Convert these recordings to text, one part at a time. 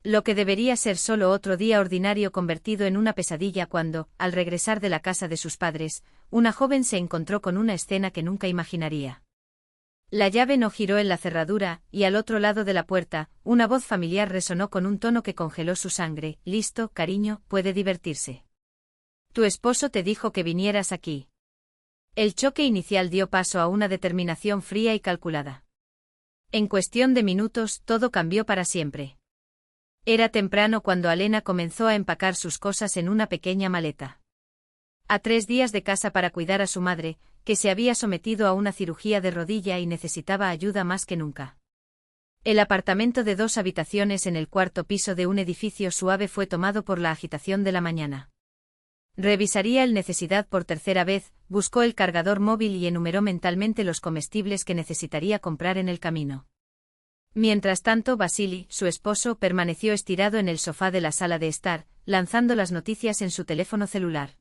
Lo que debería ser solo otro día ordinario convertido en una pesadilla cuando, al regresar de la casa de sus padres, una joven se encontró con una escena que nunca imaginaría. La llave no giró en la cerradura, y al otro lado de la puerta, una voz familiar resonó con un tono que congeló su sangre. «Listo, cariño, puede divertirse. Tu esposo te dijo que vinieras aquí». El choque inicial dio paso a una determinación fría y calculada. En cuestión de minutos, todo cambió para siempre. Era temprano cuando Alena comenzó a empacar sus cosas en una pequeña maleta. A 3 días de casa para cuidar a su madre, que se había sometido a una cirugía de rodilla y necesitaba ayuda más que nunca. El apartamento de 2 habitaciones en el 4º piso de un edificio suave fue tomado por la agitación de la mañana. Revisaría el necesidad por tercera vez, buscó el cargador móvil y enumeró mentalmente los comestibles que necesitaría comprar en el camino. Mientras tanto, Vasili, su esposo, permaneció estirado en el sofá de la sala de estar, lanzando las noticias en su teléfono celular.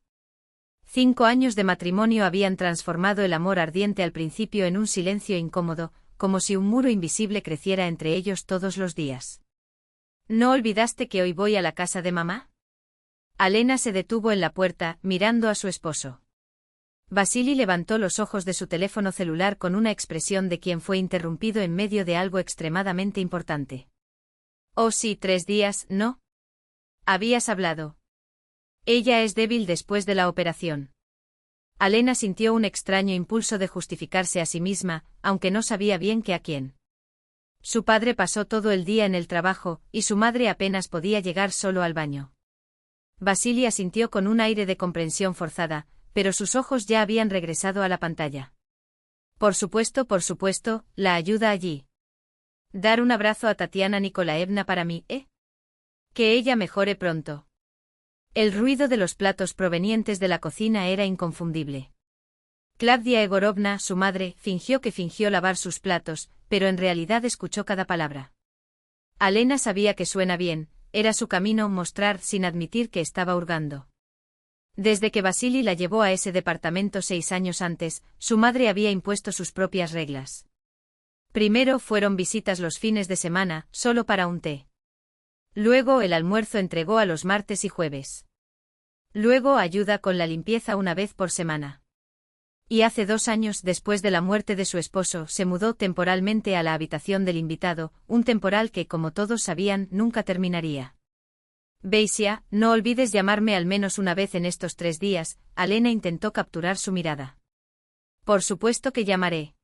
5 años de matrimonio habían transformado el amor ardiente al principio en un silencio incómodo, como si un muro invisible creciera entre ellos todos los días. ¿No olvidaste que hoy voy a la casa de mamá? Alena se detuvo en la puerta, mirando a su esposo. Vasili levantó los ojos de su teléfono celular con una expresión de quien fue interrumpido en medio de algo extremadamente importante. Oh sí, 3 días, ¿no? Habías hablado. Ella es débil después de la operación. Alena sintió un extraño impulso de justificarse a sí misma, aunque no sabía bien que a quién. Su padre pasó todo el día en el trabajo, y su madre apenas podía llegar solo al baño. Vasili asintió con un aire de comprensión forzada, pero sus ojos ya habían regresado a la pantalla. Por supuesto, la ayuda allí. Dar un abrazo a Tatiana Nikolaevna para mí, ¿eh? Que ella mejore pronto. El ruido de los platos provenientes de la cocina era inconfundible. Klavdia Egorovna, su madre, fingió lavar sus platos, pero en realidad escuchó cada palabra. Alena sabía que suena bien, era su camino mostrar sin admitir que estaba hurgando. Desde que Vasili la llevó a ese departamento 6 años antes, su madre había impuesto sus propias reglas. Primero fueron visitas los fines de semana, solo para un té. Luego el almuerzo entregó a los martes y jueves. Luego ayuda con la limpieza una vez por semana. Y hace 2 años, después de la muerte de su esposo, se mudó temporalmente a la habitación del invitado, un temporal que, como todos sabían, nunca terminaría. Beisia, no olvides llamarme al menos una vez en estos 3 días, Alena intentó capturar su mirada. Por supuesto que llamaré.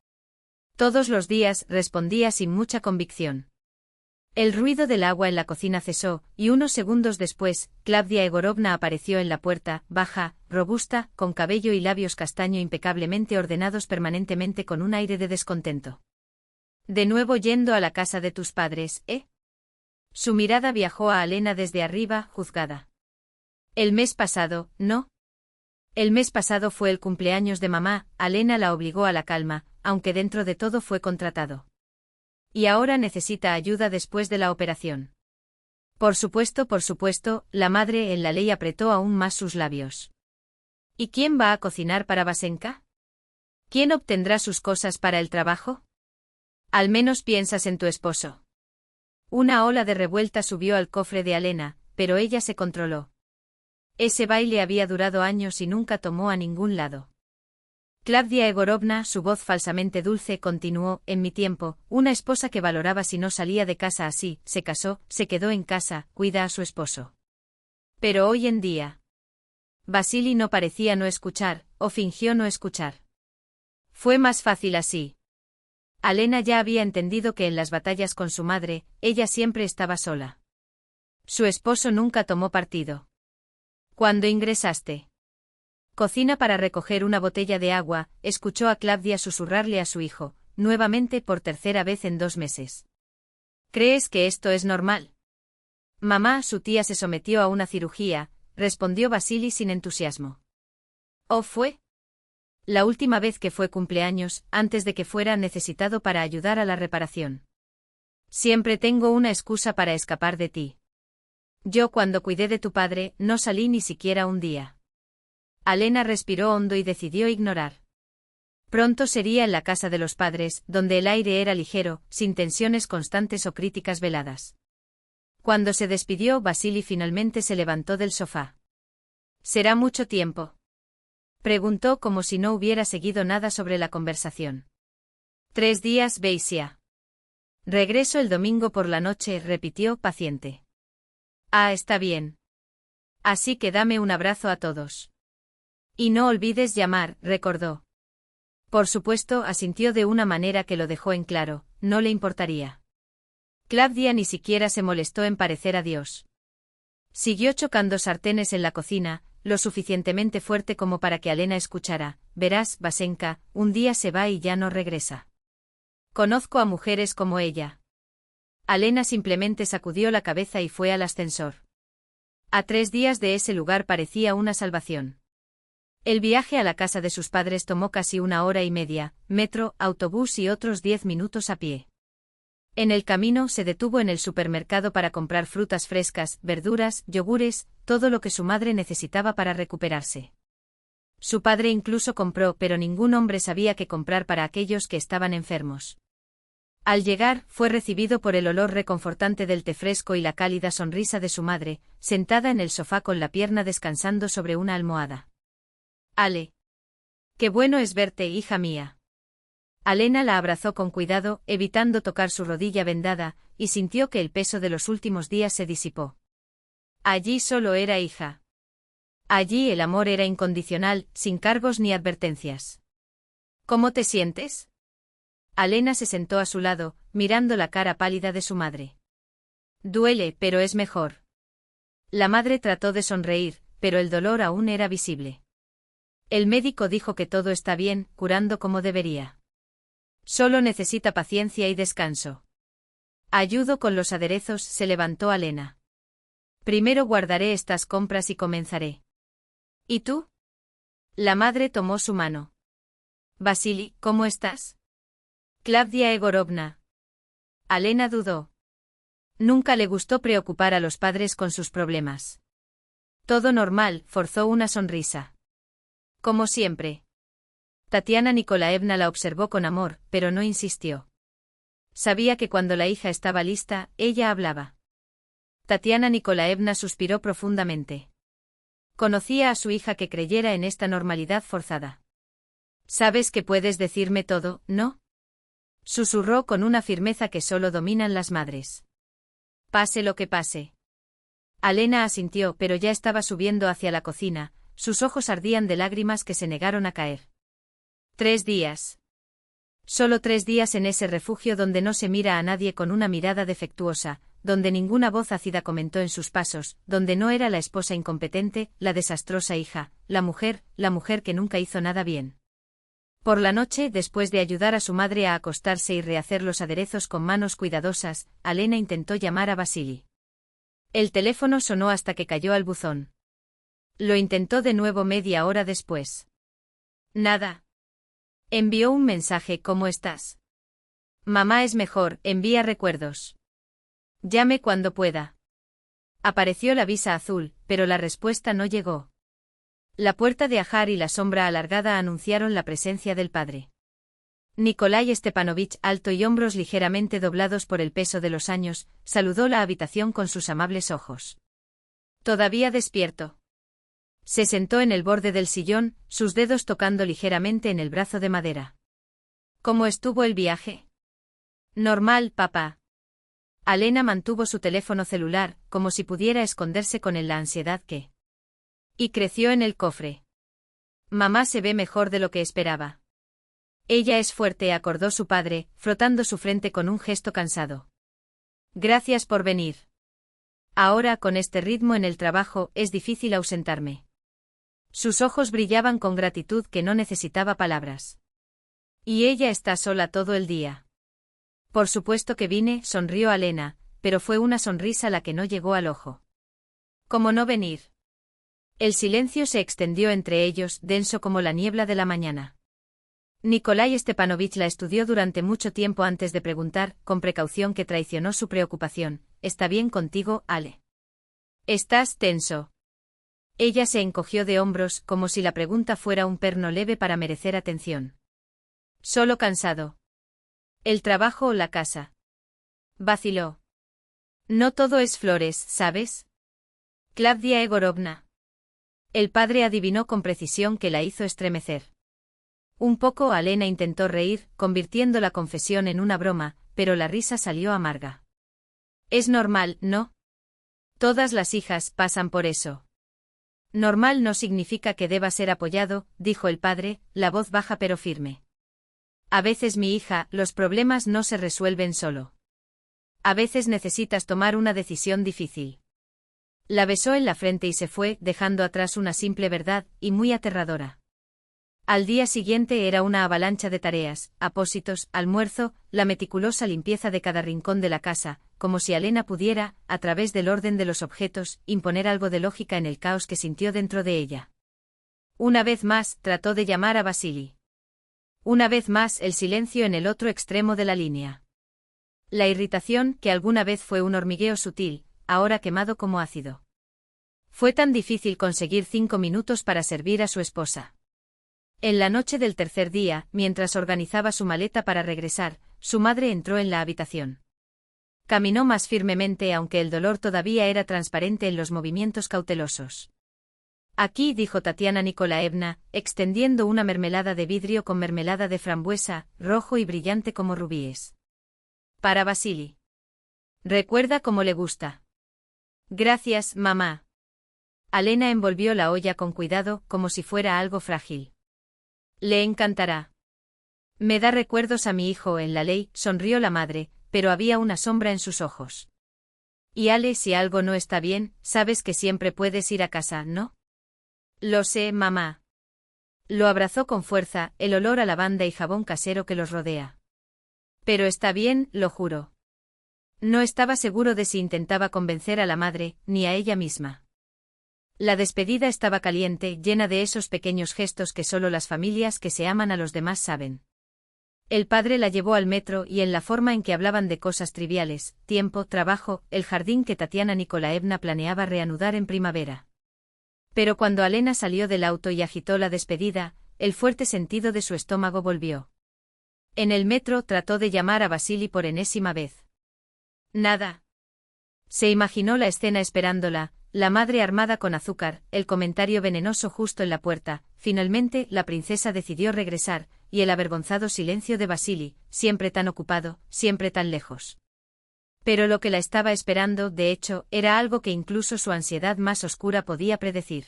Todos los días, respondía sin mucha convicción. El ruido del agua en la cocina cesó, y unos segundos después, Klavdia Egorovna apareció en la puerta, baja, robusta, con cabello y labios castaño impecablemente ordenados permanentemente con un aire de descontento. De nuevo yendo a la casa de tus padres, ¿eh? Su mirada viajó a Alena desde arriba, juzgada. El mes pasado, ¿no? El mes pasado fue el cumpleaños de mamá, Alena la obligó a la calma, aunque dentro de todo fue contratado. Y ahora necesita ayuda después de la operación. Por supuesto, la madre en la ley apretó aún más sus labios. ¿Y quién va a cocinar para Vasenka? ¿Quién obtendrá sus cosas para el trabajo? Al menos piensas en tu esposo. Una ola de revuelta subió al cofre de Alena, pero ella se controló. Ese baile había durado años y nunca tomó a ningún lado. Klavdia Egorovna, su voz falsamente dulce, continuó, en mi tiempo, una esposa que valoraba si no salía de casa así, se casó, se quedó en casa, cuida a su esposo. Pero hoy en día. Vasili no parecía no escuchar, o fingió no escuchar. Fue más fácil así. Alena ya había entendido que en las batallas con su madre, ella siempre estaba sola. Su esposo nunca tomó partido. ¿Cuándo ingresaste? Cocina para recoger una botella de agua, escuchó a Klavdia susurrarle a su hijo, nuevamente por tercera vez en 2 meses. ¿Crees que esto es normal? Mamá, su tía se sometió a una cirugía, respondió Vasili sin entusiasmo. ¿O fue? La última vez que fue cumpleaños, antes de que fuera necesitado para ayudar a la reparación. Siempre tengo una excusa para escapar de ti. Yo cuando cuidé de tu padre, no salí ni siquiera un día. Alena respiró hondo y decidió ignorar. Pronto sería en la casa de los padres, donde el aire era ligero, sin tensiones constantes o críticas veladas. Cuando se despidió, Vasili finalmente se levantó del sofá. ¿Será mucho tiempo?, preguntó como si no hubiera seguido nada sobre la conversación. 3 días, Beisia. Regreso el domingo por la noche, repitió, paciente. Ah, está bien. Así que dame un abrazo a todos. Y no olvides llamar, recordó. Por supuesto, asintió de una manera que lo dejó en claro, no le importaría. Claudia ni siquiera se molestó en parecer adiós. Siguió chocando sartenes en la cocina, lo suficientemente fuerte como para que Alena escuchara. Verás, Vasenka, un día se va y ya no regresa. Conozco a mujeres como ella. Alena simplemente sacudió la cabeza y fue al ascensor. A 3 días de ese lugar parecía una salvación. El viaje a la casa de sus padres tomó casi 1 hora y media, metro, autobús y otros 10 minutos a pie. En el camino se detuvo en el supermercado para comprar frutas frescas, verduras, yogures, todo lo que su madre necesitaba para recuperarse. Su padre incluso compró, pero ningún hombre sabía qué comprar para aquellos que estaban enfermos. Al llegar, fue recibido por el olor reconfortante del té fresco y la cálida sonrisa de su madre, sentada en el sofá con la pierna descansando sobre una almohada. Ale. Qué bueno es verte, hija mía. Alena la abrazó con cuidado, evitando tocar su rodilla vendada, y sintió que el peso de los últimos días se disipó. Allí solo era hija. Allí el amor era incondicional, sin cargos ni advertencias. ¿Cómo te sientes? Alena se sentó a su lado, mirando la cara pálida de su madre. Duele, pero es mejor. La madre trató de sonreír, pero el dolor aún era visible. El médico dijo que todo está bien, curando como debería. Solo necesita paciencia y descanso. Ayudo con los aderezos, se levantó Alena. Primero guardaré estas compras y comenzaré. ¿Y tú? La madre tomó su mano. Vasili, ¿cómo estás? Claudia Egorovna. Alena dudó. Nunca le gustó preocupar a los padres con sus problemas. Todo normal, forzó una sonrisa. Como siempre. Tatiana Nikolaevna la observó con amor, pero no insistió. Sabía que cuando la hija estaba lista, ella hablaba. Tatiana Nikolaevna suspiró profundamente. Conocía a su hija que creyera en esta normalidad forzada. Sabes que puedes decirme todo, ¿no? Susurró con una firmeza que solo dominan las madres. Pase lo que pase. Alena asintió, pero ya estaba subiendo hacia la cocina, sus ojos ardían de lágrimas que se negaron a caer. 3 días. Solo 3 días en ese refugio donde no se mira a nadie con una mirada defectuosa, donde ninguna voz ácida comentó en sus pasos, donde no era la esposa incompetente, la desastrosa hija, la mujer que nunca hizo nada bien. Por la noche, después de ayudar a su madre a acostarse y rehacer los aderezos con manos cuidadosas, Alena intentó llamar a Vasili. El teléfono sonó hasta que cayó al buzón. Lo intentó de nuevo media hora después. Nada. Envió un mensaje: ¿cómo estás? Mamá es mejor, envía recuerdos. Llame cuando pueda. Apareció la visa azul, pero la respuesta no llegó. La puerta de ajar y la sombra alargada anunciaron la presencia del padre. Nikolai Stepanovich, alto y hombros ligeramente doblados por el peso de los años, saludó la habitación con sus amables ojos. Todavía despierto. Se sentó en el borde del sillón, sus dedos tocando ligeramente en el brazo de madera. ¿Cómo estuvo el viaje? Normal, papá. Alena mantuvo su teléfono celular, como si pudiera esconderse con él la ansiedad que... Y creció en el cofre. Mamá se ve mejor de lo que esperaba. Ella es fuerte, acordó su padre, frotando su frente con un gesto cansado. Gracias por venir. Ahora, con este ritmo en el trabajo, es difícil ausentarme. Sus ojos brillaban con gratitud que no necesitaba palabras. Y ella está sola todo el día. Por supuesto que vine, sonrió Alena, pero fue una sonrisa la que no llegó al ojo. ¿Cómo no venir? El silencio se extendió entre ellos, denso como la niebla de la mañana. Nikolai Stepanovich la estudió durante mucho tiempo antes de preguntar, con precaución que traicionó su preocupación: ¿Está bien contigo, Ale? ¿Estás tenso? Ella se encogió de hombros, como si la pregunta fuera un perno leve para merecer atención. Solo cansado. ¿El trabajo o la casa? Vaciló. No todo es flores, ¿sabes? Klavdia Egorovna. El padre adivinó con precisión que la hizo estremecer. Un poco Alena intentó reír, convirtiendo la confesión en una broma, pero la risa salió amarga. Es normal, ¿no? Todas las hijas pasan por eso. Normal no significa que deba ser apoyado, dijo el padre, la voz baja pero firme. A veces mi hija, los problemas no se resuelven solo. A veces necesitas tomar una decisión difícil. La besó en la frente y se fue, dejando atrás una simple verdad, y muy aterradora. Al día siguiente era una avalancha de tareas, apósitos, almuerzo, la meticulosa limpieza de cada rincón de la casa, como si Alena pudiera, a través del orden de los objetos, imponer algo de lógica en el caos que sintió dentro de ella. Una vez más, trató de llamar a Vasili. Una vez más, el silencio en el otro extremo de la línea. La irritación, que alguna vez fue un hormigueo sutil, ahora quemado como ácido. Fue tan difícil conseguir 5 minutos para servir a su esposa. En la noche del tercer día, mientras organizaba su maleta para regresar, su madre entró en la habitación. Caminó más firmemente aunque el dolor todavía era transparente en los movimientos cautelosos. Aquí, dijo Tatiana Nikolaevna, extendiendo una mermelada de vidrio con mermelada de frambuesa, rojo y brillante como rubíes. Para Vasili. Recuerda cómo le gusta. Gracias, mamá. Alena envolvió la olla con cuidado, como si fuera algo frágil. Le encantará. Me da recuerdos a mi hijo en la ley, sonrió la madre, pero había una sombra en sus ojos. Y Ale, si algo no está bien, sabes que siempre puedes ir a casa, ¿no? Lo sé, mamá. Lo abrazó con fuerza, el olor a lavanda y jabón casero que los rodea. Pero está bien, lo juro. No estaba seguro de si intentaba convencer a la madre, ni a ella misma. La despedida estaba caliente, llena de esos pequeños gestos que solo las familias que se aman a los demás saben. El padre la llevó al metro y en la forma en que hablaban de cosas triviales, tiempo, trabajo, el jardín que Tatiana Nikolaevna planeaba reanudar en primavera. Pero cuando Alena salió del auto y agitó la despedida, el fuerte sentido de su estómago volvió. En el metro trató de llamar a Vasili por enésima vez. Nada. Se imaginó la escena esperándola, la madre armada con azúcar, el comentario venenoso justo en la puerta. Finalmente, la princesa decidió regresar, y el avergonzado silencio de Vasili, siempre tan ocupado, siempre tan lejos. Pero lo que la estaba esperando, de hecho, era algo que incluso su ansiedad más oscura podía predecir.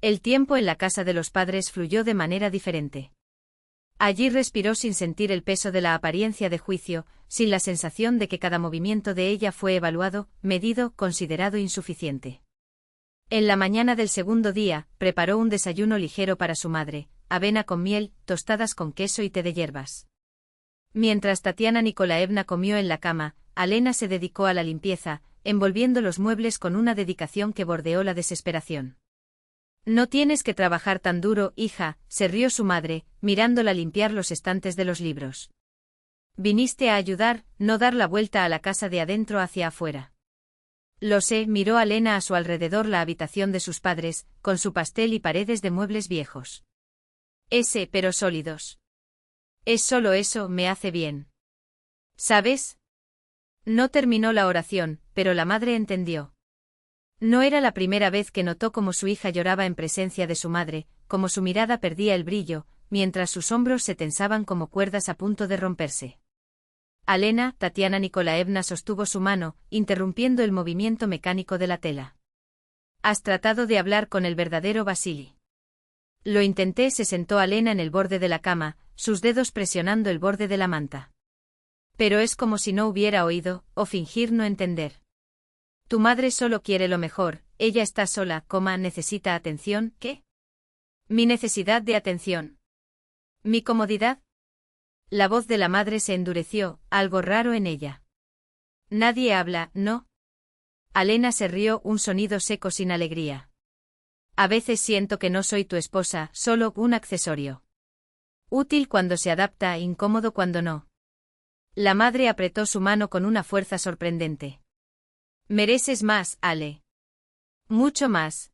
El tiempo en la casa de los padres fluyó de manera diferente. Allí respiró sin sentir el peso de la apariencia de juicio, sin la sensación de que cada movimiento de ella fue evaluado, medido, considerado insuficiente. En la mañana del segundo día, preparó un desayuno ligero para su madre, avena con miel, tostadas con queso y té de hierbas. Mientras Tatiana Nikolaevna comió en la cama, Alena se dedicó a la limpieza, envolviendo los muebles con una dedicación que bordeó la desesperación. No tienes que trabajar tan duro, hija, se rió su madre, mirándola limpiar los estantes de los libros. Viniste a ayudar, no dar la vuelta a la casa de adentro hacia afuera. Lo sé, miró Alena a su alrededor la habitación de sus padres, con su pastel y paredes de muebles viejos. Pero sólidos. Es solo eso, me hace bien. ¿Sabes? No terminó la oración, pero la madre entendió. No era la primera vez que notó cómo su hija lloraba en presencia de su madre, cómo su mirada perdía el brillo, mientras sus hombros se tensaban como cuerdas a punto de romperse. Alena, Tatiana Nikolaevna sostuvo su mano, interrumpiendo el movimiento mecánico de la tela. ¿Has tratado de hablar con el verdadero Vasili? Lo intenté, se sentó Alena en el borde de la cama, sus dedos presionando el borde de la manta. Pero es como si no hubiera oído, o fingir no entender. Tu madre solo quiere lo mejor, ella está sola, necesita atención, ¿qué? Mi necesidad de atención. ¿Mi comodidad? La voz de la madre se endureció, algo raro en ella. Nadie habla, ¿no? Alena se rió, un sonido seco sin alegría. A veces siento que no soy tu esposa, solo un accesorio. Útil cuando se adapta, incómodo cuando no. La madre apretó su mano con una fuerza sorprendente. Mereces más, Ale. Mucho más.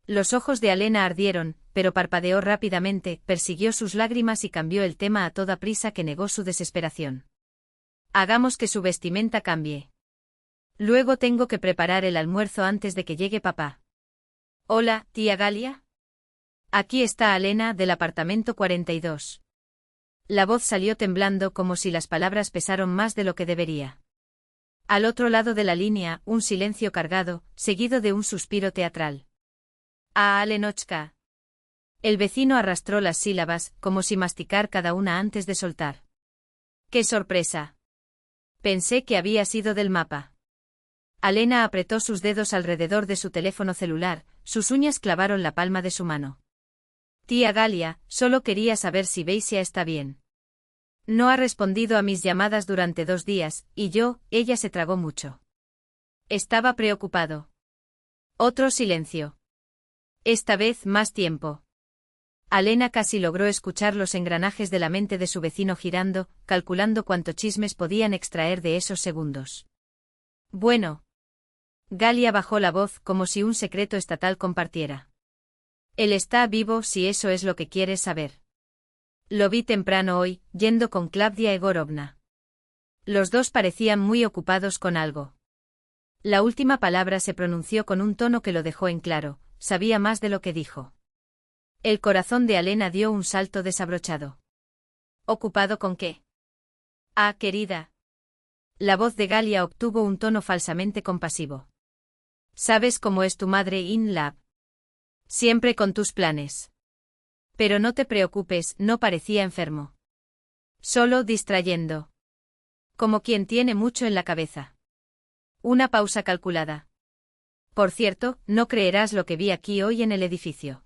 Los ojos de Alena ardieron, pero parpadeó rápidamente, persiguió sus lágrimas y cambió el tema a toda prisa que negó su desesperación. Hagamos que su vestimenta cambie. Luego tengo que preparar el almuerzo antes de que llegue papá. Hola, tía Galia. Aquí está Alena del apartamento 42. La voz salió temblando como si las palabras pesaron más de lo que debería. Al otro lado de la línea, un silencio cargado, seguido de un suspiro teatral. Ah, Alenochka. El vecino arrastró las sílabas, como si masticar cada una antes de soltar. ¡Qué sorpresa! Pensé que había sido del mapa. Alena apretó sus dedos alrededor de su teléfono celular, sus uñas clavaron la palma de su mano. Tía Galia, solo quería saber si Beisia está bien. No ha respondido a mis llamadas durante 2 días, y ella se tragó mucho. Estaba preocupado. Otro silencio. Esta vez más tiempo. Alena casi logró escuchar los engranajes de la mente de su vecino girando, calculando cuántos chismes podían extraer de esos segundos. Bueno. Galia bajó la voz como si un secreto estatal compartiera. Él está vivo si eso es lo que quieres saber. Lo vi temprano hoy, yendo con Klavdia Egorovna. Los dos parecían muy ocupados con algo. La última palabra se pronunció con un tono que lo dejó en claro, sabía más de lo que dijo. El corazón de Alena dio un salto desabrochado. ¿Ocupado con qué? Ah, querida. La voz de Galia obtuvo un tono falsamente compasivo. Sabes cómo es tu madre in lab. Siempre con tus planes. Pero no te preocupes, no parecía enfermo. Solo distrayendo. Como quien tiene mucho en la cabeza. Una pausa calculada. Por cierto, no creerás lo que vi aquí hoy en el edificio.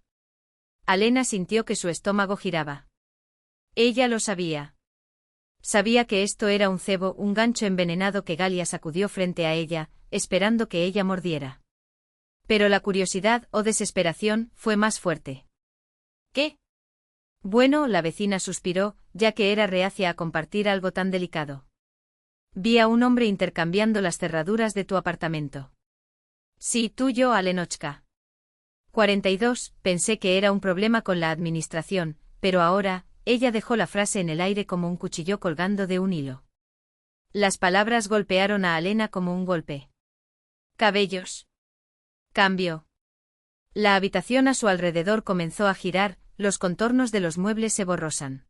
Alena sintió que su estómago giraba. Ella lo sabía. Sabía que esto era un cebo, un gancho envenenado que Galia sacudió frente a ella, esperando que ella mordiera. Pero la curiosidad o desesperación fue más fuerte. ¿Qué? Bueno, la vecina suspiró, ya que era reacia a compartir algo tan delicado. Vi a un hombre intercambiando las cerraduras de tu apartamento. Sí, tuyo, Alenochka. 42, pensé que era un problema con la administración, pero ahora, ella dejó la frase en el aire como un cuchillo colgando de un hilo. Las palabras golpearon a Alena como un golpe. Cabellos. Cambio. La habitación a su alrededor comenzó a girar, los contornos de los muebles se borrosan.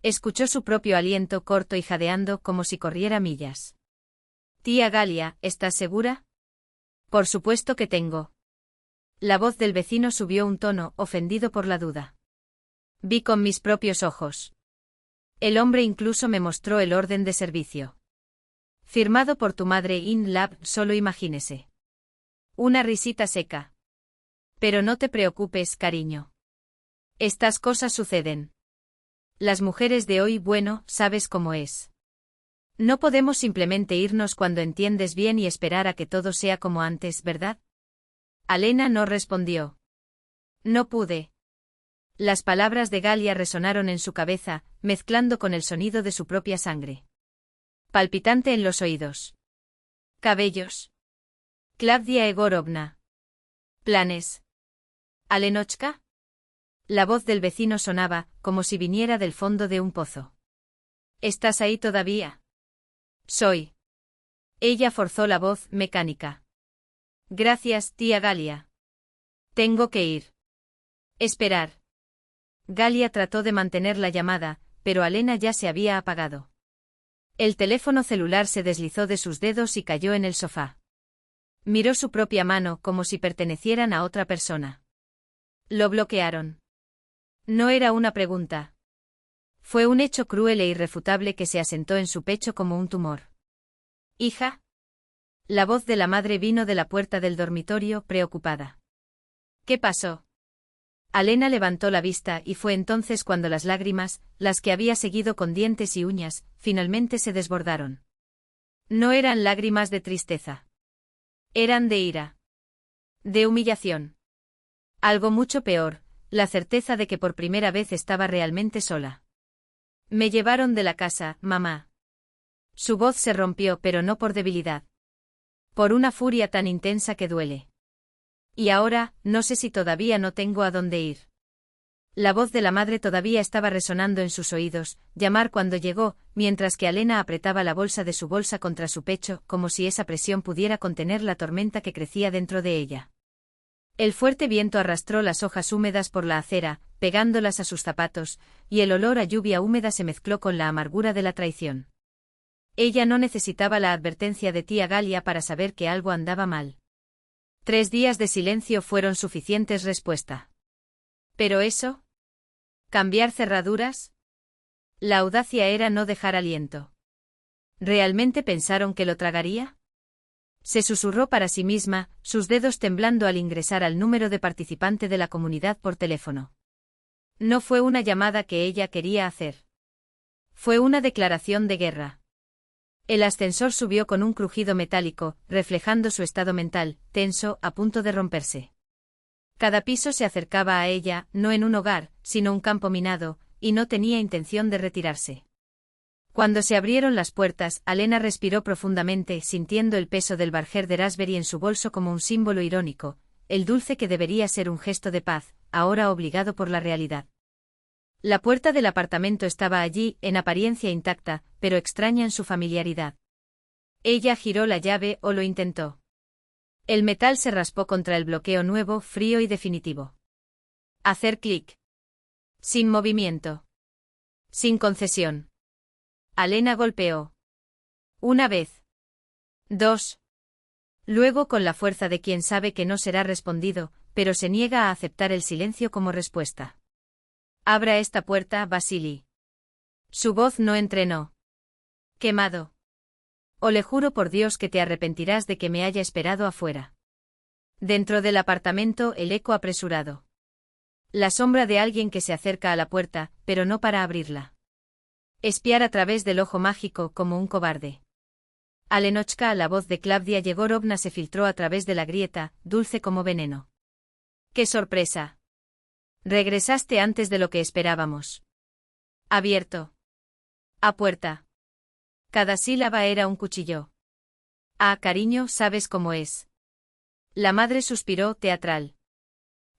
Escuchó su propio aliento corto y jadeando como si corriera millas. Tía Galia, ¿estás segura? Por supuesto que tengo. La voz del vecino subió un tono, ofendido por la duda. Vi con mis propios ojos. El hombre incluso me mostró el orden de servicio. Firmado por tu madre in lab, solo imagínese. Una risita seca. Pero no te preocupes, cariño. Estas cosas suceden. Las mujeres de hoy, bueno, sabes cómo es. No podemos simplemente irnos cuando entiendes bien y esperar a que todo sea como antes, ¿verdad? Alena no respondió. No pude. Las palabras de Galia resonaron en su cabeza, mezclando con el sonido de su propia sangre. Palpitante en los oídos. Cabellos. Klavdia Egorovna. Planes. ¿Alenochka? La voz del vecino sonaba, como si viniera del fondo de un pozo. ¿Estás ahí todavía? Soy. Ella forzó la voz, mecánica. Gracias, tía Galia. Tengo que ir. Esperar. Galia trató de mantener la llamada, pero Alena ya se había apagado. El teléfono celular se deslizó de sus dedos y cayó en el sofá. Miró su propia mano como si pertenecieran a otra persona. Lo bloquearon. No era una pregunta. Fue un hecho cruel e irrefutable que se asentó en su pecho como un tumor. ¿Hija? La voz de la madre vino de la puerta del dormitorio, preocupada. ¿Qué pasó? Alena levantó la vista y fue entonces cuando las lágrimas, las que había seguido con dientes y uñas, finalmente se desbordaron. No eran lágrimas de tristeza. Eran de ira. De humillación. Algo mucho peor, la certeza de que por primera vez estaba realmente sola. Me llevaron de la casa, mamá. Su voz se rompió, pero no por debilidad. Por una furia tan intensa que duele. Y ahora, no sé si todavía no tengo a dónde ir. La voz de la madre todavía estaba resonando en sus oídos, llamar cuando llegó, mientras que Alena apretaba la bolsa de su bolsa contra su pecho, como si esa presión pudiera contener la tormenta que crecía dentro de ella. El fuerte viento arrastró las hojas húmedas por la acera, pegándolas a sus zapatos, y el olor a lluvia húmeda se mezcló con la amargura de la traición. Ella no necesitaba la advertencia de tía Galia para saber que algo andaba mal. 3 días de silencio fueron suficientes respuesta. ¿Pero eso? ¿Cambiar cerraduras? La audacia era no dejar aliento. ¿Realmente pensaron que lo tragaría? Se susurró para sí misma, sus dedos temblando al ingresar al número de participante de la comunidad por teléfono. No fue una llamada que ella quería hacer. Fue una declaración de guerra. El ascensor subió con un crujido metálico, reflejando su estado mental, tenso, a punto de romperse. Cada piso se acercaba a ella, no en un hogar, sino un campo minado, y no tenía intención de retirarse. Cuando se abrieron las puertas, Alena respiró profundamente, sintiendo el peso del Barger de Raspberry en su bolso como un símbolo irónico, el dulce que debería ser un gesto de paz, ahora obligado por la realidad. La puerta del apartamento estaba allí, en apariencia intacta, pero extraña en su familiaridad. Ella giró la llave o lo intentó. El metal se raspó contra el bloqueo nuevo, frío y definitivo. Hacer clic. Sin movimiento. Sin concesión. Alena golpeó. 1 vez. 2. Luego con la fuerza de quien sabe que no será respondido, pero se niega a aceptar el silencio como respuesta. Abra esta puerta, Vasily. Su voz no entrenó. Quemado. O le juro por Dios que te arrepentirás de que me haya esperado afuera. Dentro del apartamento, el eco apresurado. La sombra de alguien que se acerca a la puerta, pero no para abrirla. Espiar a través del ojo mágico como un cobarde. Alenochka, la voz de Klavdia Yegorovna se filtró a través de la grieta, dulce como veneno. ¡Qué sorpresa! Regresaste antes de lo que esperábamos. Abierto. A puerta. Cada sílaba era un cuchillo. Ah, cariño, sabes cómo es. La madre suspiró, teatral.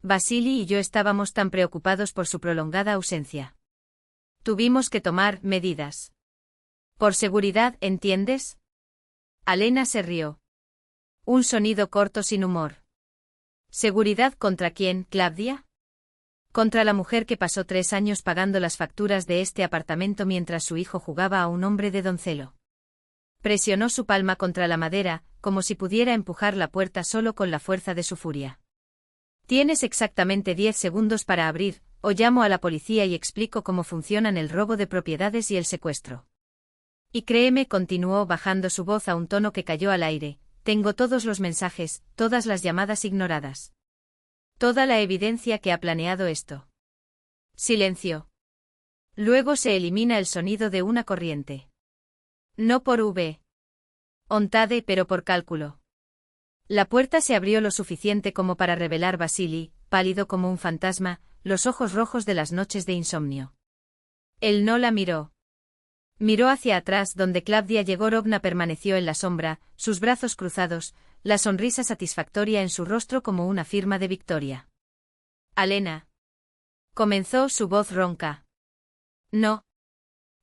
Vasily y yo estábamos tan preocupados por su prolongada ausencia. Tuvimos que tomar medidas. Por seguridad, ¿entiendes? Alena se rió. Un sonido corto sin humor. ¿Seguridad contra quién, Klavdia? Contra la mujer que pasó 3 años pagando las facturas de este apartamento mientras su hijo jugaba a un hombre de doncelo. Presionó su palma contra la madera, como si pudiera empujar la puerta solo con la fuerza de su furia. Tienes exactamente 10 segundos para abrir, o llamo a la policía y explico cómo funcionan el robo de propiedades y el secuestro. Y créeme, continuó bajando su voz a un tono que cayó al aire, tengo todos los mensajes, todas las llamadas ignoradas. Toda la evidencia que ha planeado esto. Silencio. Luego se elimina el sonido de una corriente. No por Ontade, pero por cálculo. La puerta se abrió lo suficiente como para revelar Vasily, pálido como un fantasma, los ojos rojos de las noches de insomnio. Él no la miró. Miró hacia atrás donde Klavdia Yegorovna permaneció en la sombra, sus brazos cruzados, la sonrisa satisfactoria en su rostro como una firma de victoria. Alena. Comenzó su voz ronca. No.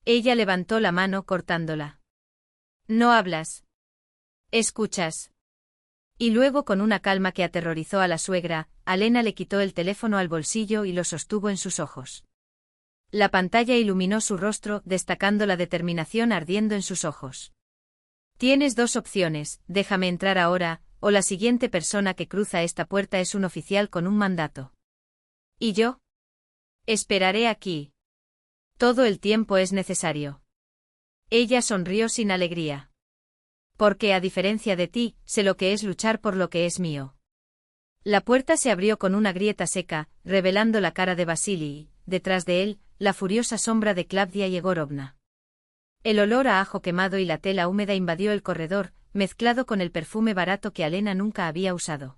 Ella levantó la mano cortándola. No hablas. Escuchas. Y luego con una calma que aterrorizó a la suegra, Alena le quitó el teléfono al bolsillo y lo sostuvo en sus ojos. La pantalla iluminó su rostro, destacando la determinación ardiendo en sus ojos. Tienes 2 opciones, déjame entrar ahora, o la siguiente persona que cruza esta puerta es un oficial con un mandato. ¿Y yo? Esperaré aquí. Todo el tiempo es necesario. Ella sonrió sin alegría. Porque a diferencia de ti, sé lo que es luchar por lo que es mío. La puerta se abrió con una grieta seca, revelando la cara de Vasily y, detrás de él, la furiosa sombra de Klavdia Yegorovna. El olor a ajo quemado y la tela húmeda invadió el corredor, mezclado con el perfume barato que Alena nunca había usado.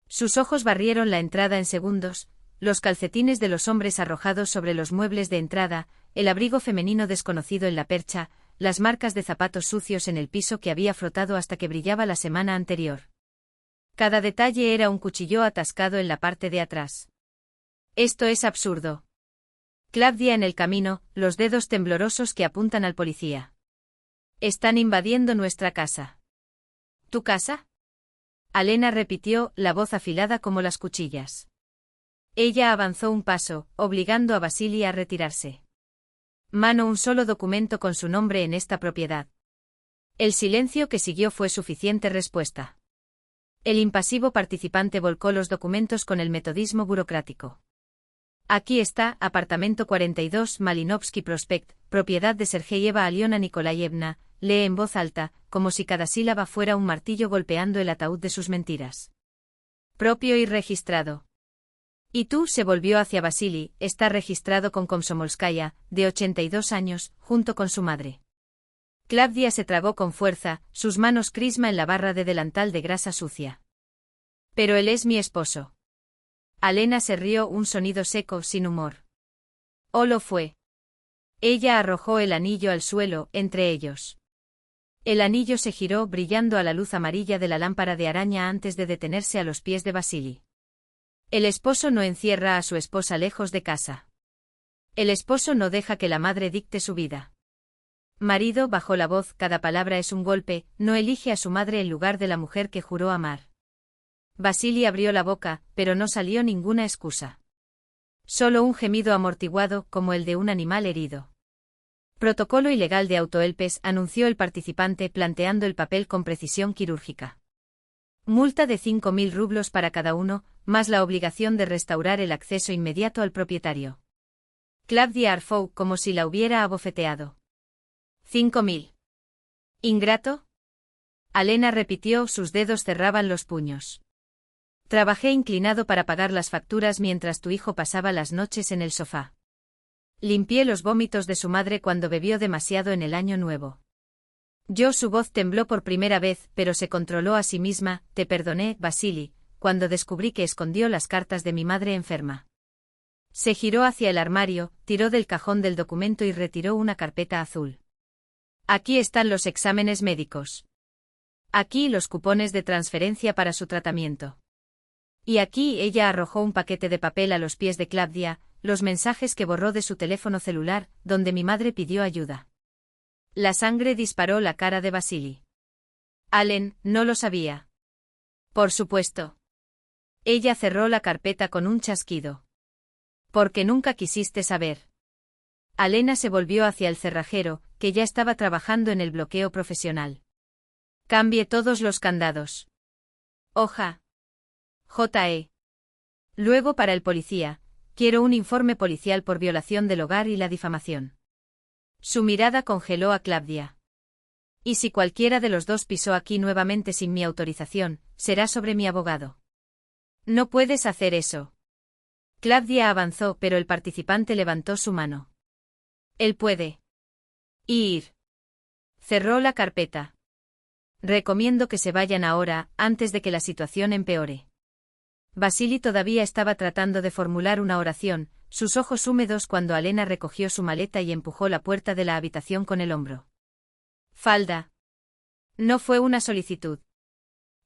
Sus ojos barrieron la entrada en segundos, los calcetines de los hombres arrojados sobre los muebles de entrada, el abrigo femenino desconocido en la percha, las marcas de zapatos sucios en el piso que había frotado hasta que brillaba la semana anterior. Cada detalle era un cuchillo atascado en la parte de atrás. Esto es absurdo. Klavdia en el camino, los dedos temblorosos que apuntan al policía. Están invadiendo nuestra casa. ¿Tu casa? Alena repitió, la voz afilada como las cuchillas. Ella avanzó un paso, obligando a Vasili a retirarse. Mano, un solo documento con su nombre en esta propiedad. El silencio que siguió fue suficiente respuesta. El impasivo participante volcó los documentos con el metodismo burocrático. Aquí está, apartamento 42, Malinovsky Prospect, propiedad de Sergeyeva Aliona Nikolayevna, lee en voz alta, como si cada sílaba fuera un martillo golpeando el ataúd de sus mentiras. Propio y registrado. Y tú, se volvió hacia Vasili, está registrado con Komsomolskaya, de 82 años, junto con su madre. Klavdia se tragó con fuerza, sus manos crisma en la barra de delantal de grasa sucia. Pero él es mi esposo. Alena se rió, un sonido seco, sin humor. O lo fue. Ella arrojó el anillo al suelo, entre ellos. El anillo se giró, brillando a la luz amarilla de la lámpara de araña antes de detenerse a los pies de Vasili. El esposo no encierra a su esposa lejos de casa. El esposo no deja que la madre dicte su vida. Marido, bajó la voz, cada palabra es un golpe, no elige a su madre en lugar de la mujer que juró amar. Vasili abrió la boca, pero no salió ninguna excusa. Solo un gemido amortiguado, como el de un animal herido. Protocolo ilegal de autoelpes, anunció el participante planteando el papel con precisión quirúrgica. Multa de 5.000 rublos para cada uno, más la obligación de restaurar el acceso inmediato al propietario. Klavdia arfó como si la hubiera abofeteado. 5.000. ¿Ingrato? Alena repitió, sus dedos cerraban los puños. Trabajé inclinado para pagar las facturas mientras tu hijo pasaba las noches en el sofá. Limpié los vómitos de su madre cuando bebió demasiado en el año nuevo. Su voz tembló por primera vez, pero se controló a sí misma, te perdoné, Vasili, cuando descubrí que escondió las cartas de mi madre enferma. Se giró hacia el armario, tiró del cajón del documento y retiró una carpeta azul. Aquí están los exámenes médicos. Aquí los cupones de transferencia para su tratamiento. Y aquí ella arrojó un paquete de papel a los pies de Klavdia, los mensajes que borró de su teléfono celular, donde mi madre pidió ayuda. La sangre disparó la cara de Vasili. Allen, no lo sabía. Por supuesto. Ella cerró la carpeta con un chasquido. Porque nunca quisiste saber. Alena se volvió hacia el cerrajero, que ya estaba trabajando en el bloqueo profesional. Cambie todos los candados. Hoja. J.E. Luego para el policía, quiero un informe policial por violación del hogar y la difamación. Su mirada congeló a Klavdia. Y si cualquiera de los dos pisó aquí nuevamente sin mi autorización, será sobre mi abogado. No puedes hacer eso. Klavdia avanzó, pero el participante levantó su mano. Él puede. Ir. Cerró la carpeta. Recomiendo que se vayan ahora, antes de que la situación empeore. Vasili todavía estaba tratando de formular una oración, sus ojos húmedos cuando Alena recogió su maleta y empujó la puerta de la habitación con el hombro. Falda. No fue una solicitud.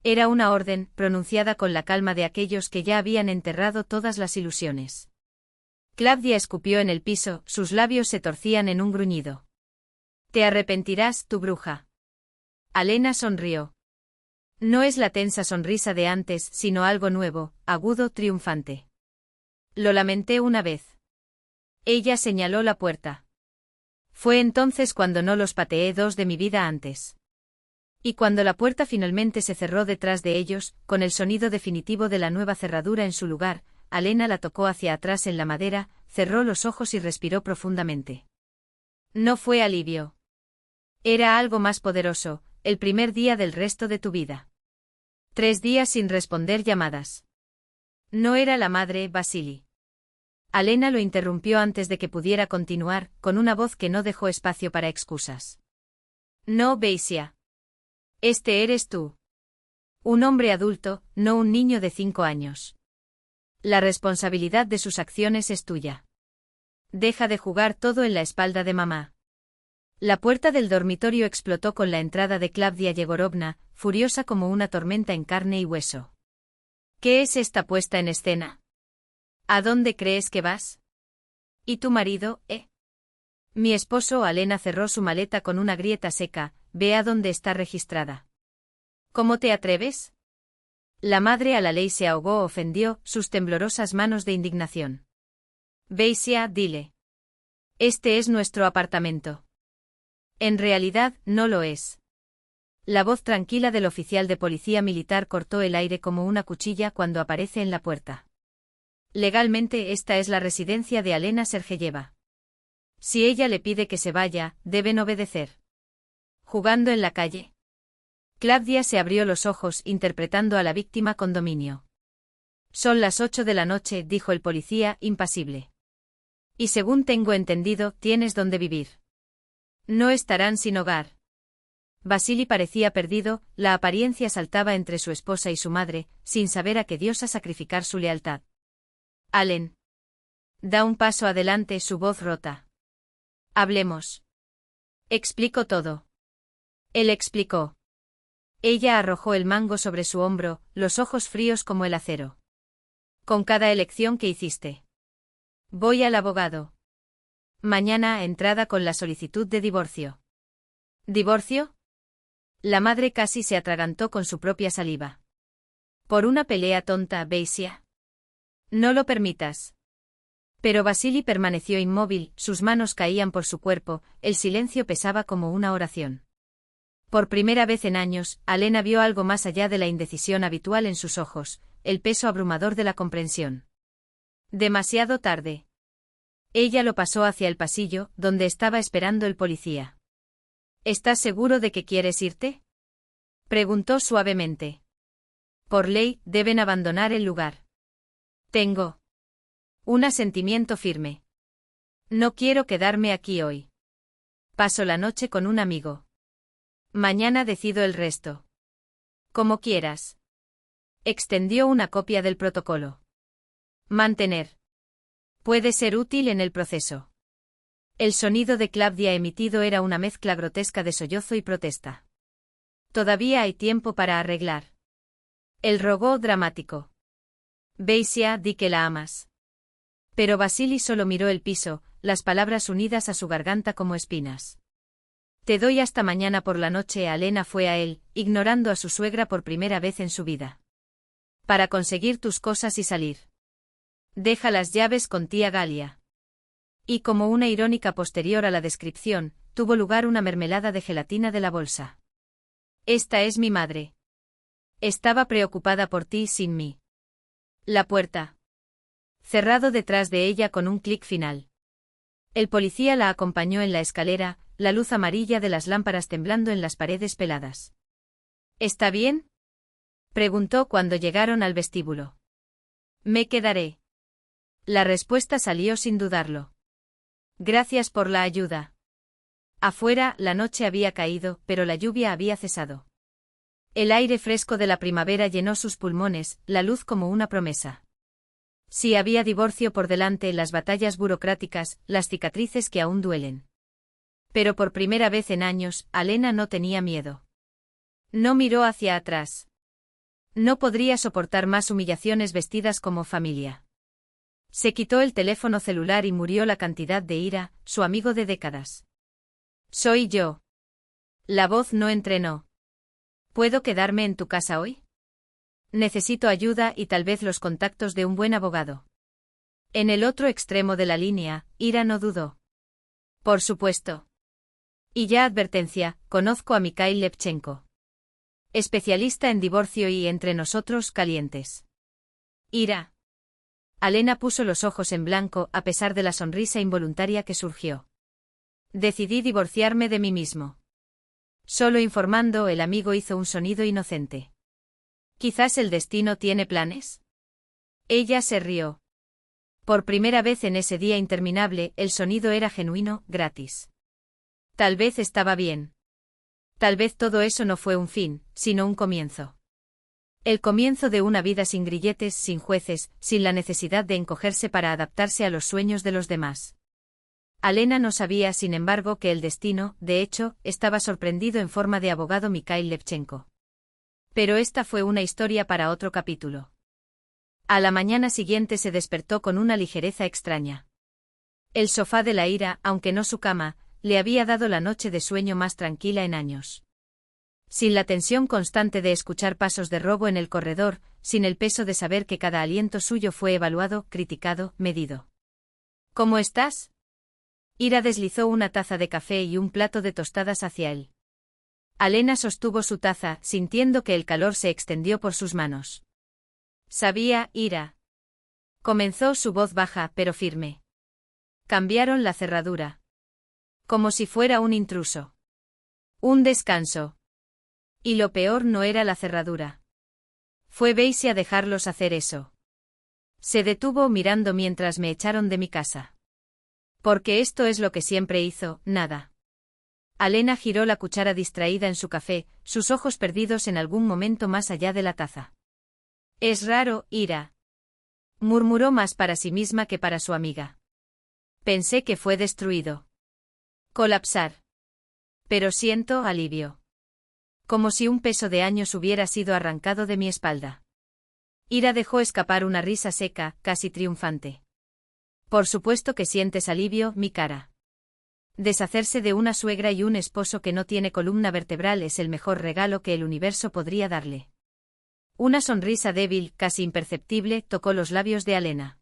Era una orden, pronunciada con la calma de aquellos que ya habían enterrado todas las ilusiones. Klavdia escupió en el piso, sus labios se torcían en un gruñido. Te arrepentirás, tu bruja. Alena sonrió. No es la tensa sonrisa de antes, sino algo nuevo, agudo, triunfante. Lo lamenté una vez. Ella señaló la puerta. Fue entonces cuando no los pateé dos de mi vida antes. Y cuando la puerta finalmente se cerró detrás de ellos, con el sonido definitivo de la nueva cerradura en su lugar, Alena la tocó hacia atrás en la madera, cerró los ojos y respiró profundamente. No fue alivio. Era algo más poderoso, el primer día del resto de tu vida. 3 días sin responder llamadas. No era la madre, Vasili. Alena lo interrumpió antes de que pudiera continuar, con una voz que no dejó espacio para excusas. No, Beisia. Este eres tú. Un hombre adulto, no un niño de 5 años. La responsabilidad de sus acciones es tuya. Deja de jugar todo en la espalda de mamá. La puerta del dormitorio explotó con la entrada de Klavdia Yegorovna, furiosa como una tormenta en carne y hueso. ¿Qué es esta puesta en escena? ¿A dónde crees que vas? ¿Y tu marido, Mi esposo. Alena cerró su maleta con una grieta seca. Ve a dónde está registrada. ¿Cómo te atreves? La madre a la ley se ahogó, ofendió sus temblorosas manos de indignación. Beisia, dile. Este es nuestro apartamento. En realidad, no lo es. La voz tranquila del oficial de policía militar cortó el aire como una cuchilla cuando aparece en la puerta. Legalmente esta es la residencia de Alena Sergeyeva. Si ella le pide que se vaya, deben obedecer. ¿Jugando en la calle? Claudia se abrió los ojos interpretando a la víctima con dominio. Son las 8 de la noche, dijo el policía, impasible. Y según tengo entendido, tienes donde vivir. No estarán sin hogar. Vasili parecía perdido, la apariencia saltaba entre su esposa y su madre, sin saber a qué diosa sacrificar su lealtad. Allen. Da un paso adelante, su voz rota. Hablemos. Explico todo. Él explicó. Ella arrojó el mango sobre su hombro, los ojos fríos como el acero. Con cada elección que hiciste. Voy al abogado. Mañana entrada con la solicitud de divorcio. ¿Divorcio? La madre casi se atragantó con su propia saliva. ¿Por una pelea tonta, Beisia? No lo permitas. Pero Vasili permaneció inmóvil, sus manos caían por su cuerpo, el silencio pesaba como una oración. Por primera vez en años, Alena vio algo más allá de la indecisión habitual en sus ojos, el peso abrumador de la comprensión. Demasiado tarde. Ella lo pasó hacia el pasillo, donde estaba esperando el policía. ¿Estás seguro de que quieres irte? Preguntó suavemente. Por ley, deben abandonar el lugar. Tengo un asentimiento firme. No quiero quedarme aquí hoy. Paso la noche con un amigo. Mañana decido el resto. Como quieras. Extendió una copia del protocolo. Mantener. Puede ser útil en el proceso. El sonido de Claudia emitido era una mezcla grotesca de sollozo y protesta. Todavía hay tiempo para arreglar. Él rogó dramático. Beisia, di que la amas. Pero Vasili solo miró el piso, las palabras unidas a su garganta como espinas. Te doy hasta mañana por la noche. Alena fue a él, ignorando a su suegra por primera vez en su vida. Para conseguir tus cosas y salir. Deja las llaves con tía Galia. Y como una irónica posterior a la descripción, tuvo lugar una mermelada de gelatina de la bolsa. Esta es mi madre. Estaba preocupada por ti sin mí. La puerta. Cerrado detrás de ella con un clic final. El policía la acompañó en la escalera, la luz amarilla de las lámparas temblando en las paredes peladas. ¿Está bien? Preguntó cuando llegaron al vestíbulo. Me quedaré. La respuesta salió sin dudarlo. Gracias por la ayuda. Afuera, la noche había caído, pero la lluvia había cesado. El aire fresco de la primavera llenó sus pulmones, la luz como una promesa. Sí, había divorcio por delante, las batallas burocráticas, las cicatrices que aún duelen. Pero por primera vez en años, Alena no tenía miedo. No miró hacia atrás. No podría soportar más humillaciones vestidas como familia. Se quitó el teléfono celular y murió la cantidad de ira, su amigo de décadas. Soy yo. La voz no entrenó. ¿Puedo quedarme en tu casa hoy? Necesito ayuda y tal vez los contactos de un buen abogado. En el otro extremo de la línea, Ira no dudó. Por supuesto. Y ya advertencia, conozco a Mikhail Levchenko. Especialista en divorcio y entre nosotros calientes. Ira. Alena puso los ojos en blanco a pesar de la sonrisa involuntaria que surgió. Decidí divorciarme de mí mismo. Solo informando, el amigo hizo un sonido inocente. ¿Quizás el destino tiene planes? Ella se rió. Por primera vez en ese día interminable, el sonido era genuino, gratis. Tal vez estaba bien. Tal vez todo eso no fue un fin, sino un comienzo. El comienzo de una vida sin grilletes, sin jueces, sin la necesidad de encogerse para adaptarse a los sueños de los demás. Alena no sabía, sin embargo, que el destino, de hecho, estaba sorprendido en forma de abogado Mikhail Levchenko. Pero esta fue una historia para otro capítulo. A la mañana siguiente se despertó con una ligereza extraña. El sofá de la Ira, aunque no su cama, le había dado la noche de sueño más tranquila en años. Sin la tensión constante de escuchar pasos de robo en el corredor, sin el peso de saber que cada aliento suyo fue evaluado, criticado, medido. ¿Cómo estás? Ira deslizó una taza de café y un plato de tostadas hacia él. Alena sostuvo su taza, sintiendo que el calor se extendió por sus manos. Sabía, Ira. Comenzó su voz baja, pero firme. Cambiaron la cerradura. Como si fuera un intruso. Un descanso. Y lo peor no era la cerradura. Fue Basie a dejarlos hacer eso. Se detuvo mirando mientras me echaron de mi casa. Porque esto es lo que siempre hizo, nada. Alena giró la cuchara distraída en su café, sus ojos perdidos en algún momento más allá de la taza. Es raro, Ira. Murmuró más para sí misma que para su amiga. Pensé que fue destruido. Colapsar. Pero siento alivio. Como si un peso de años hubiera sido arrancado de mi espalda. Ira dejó escapar una risa seca, casi triunfante. Por supuesto que sientes alivio, mi cara. Deshacerse de una suegra y un esposo que no tiene columna vertebral es el mejor regalo que el universo podría darle. Una sonrisa débil, casi imperceptible, tocó los labios de Alena.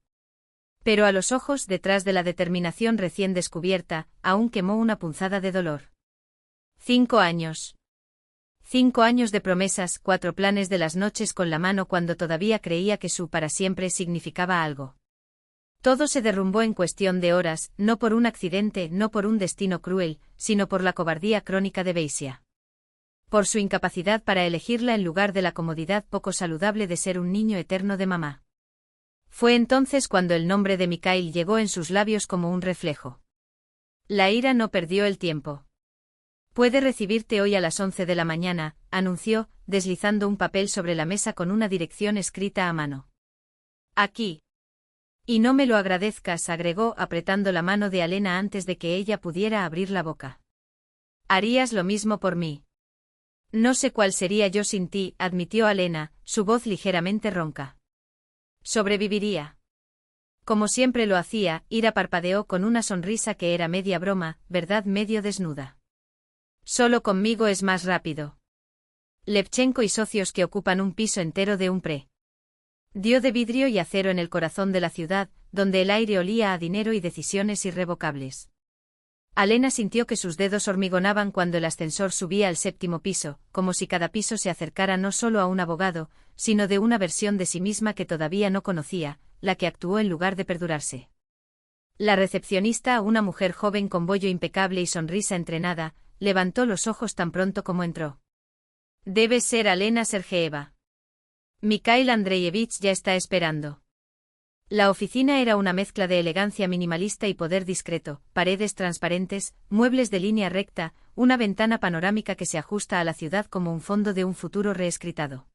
Pero a los ojos, detrás de la determinación recién descubierta, aún quemó una punzada de dolor. 5 años. 5 años de promesas, 4 planes de las noches con la mano cuando todavía creía que su para siempre significaba algo. Todo se derrumbó en cuestión de horas, no por un accidente, no por un destino cruel, sino por la cobardía crónica de Basie. Por su incapacidad para elegirla en lugar de la comodidad poco saludable de ser un niño eterno de mamá. Fue entonces cuando el nombre de Mikhail llegó en sus labios como un reflejo. La Ira no perdió el tiempo. Puede recibirte hoy a las 11 de la mañana, anunció, deslizando un papel sobre la mesa con una dirección escrita a mano. Aquí. Y no me lo agradezcas, agregó, apretando la mano de Alena antes de que ella pudiera abrir la boca. Harías lo mismo por mí. No sé cuál sería yo sin ti, admitió Alena, su voz ligeramente ronca. Sobreviviría. Como siempre lo hacía, Ira parpadeó con una sonrisa que era media broma, verdad medio desnuda. Solo conmigo es más rápido. Levchenko y socios que ocupan un piso entero de un dio de vidrio y acero en el corazón de la ciudad, donde el aire olía a dinero y decisiones irrevocables. Alena sintió que sus dedos hormigonaban cuando el ascensor subía al 7º piso, como si cada piso se acercara no solo a un abogado, sino de una versión de sí misma que todavía no conocía, la que actuó en lugar de perdurarse. La recepcionista, una mujer joven con bollo impecable y sonrisa entrenada, levantó los ojos tan pronto como entró. Debe ser Alena Sergeeva. Mikhail Andreyevich ya está esperando. La oficina era una mezcla de elegancia minimalista y poder discreto, paredes transparentes, muebles de línea recta, una ventana panorámica que se ajusta a la ciudad como un fondo de un futuro reescritado.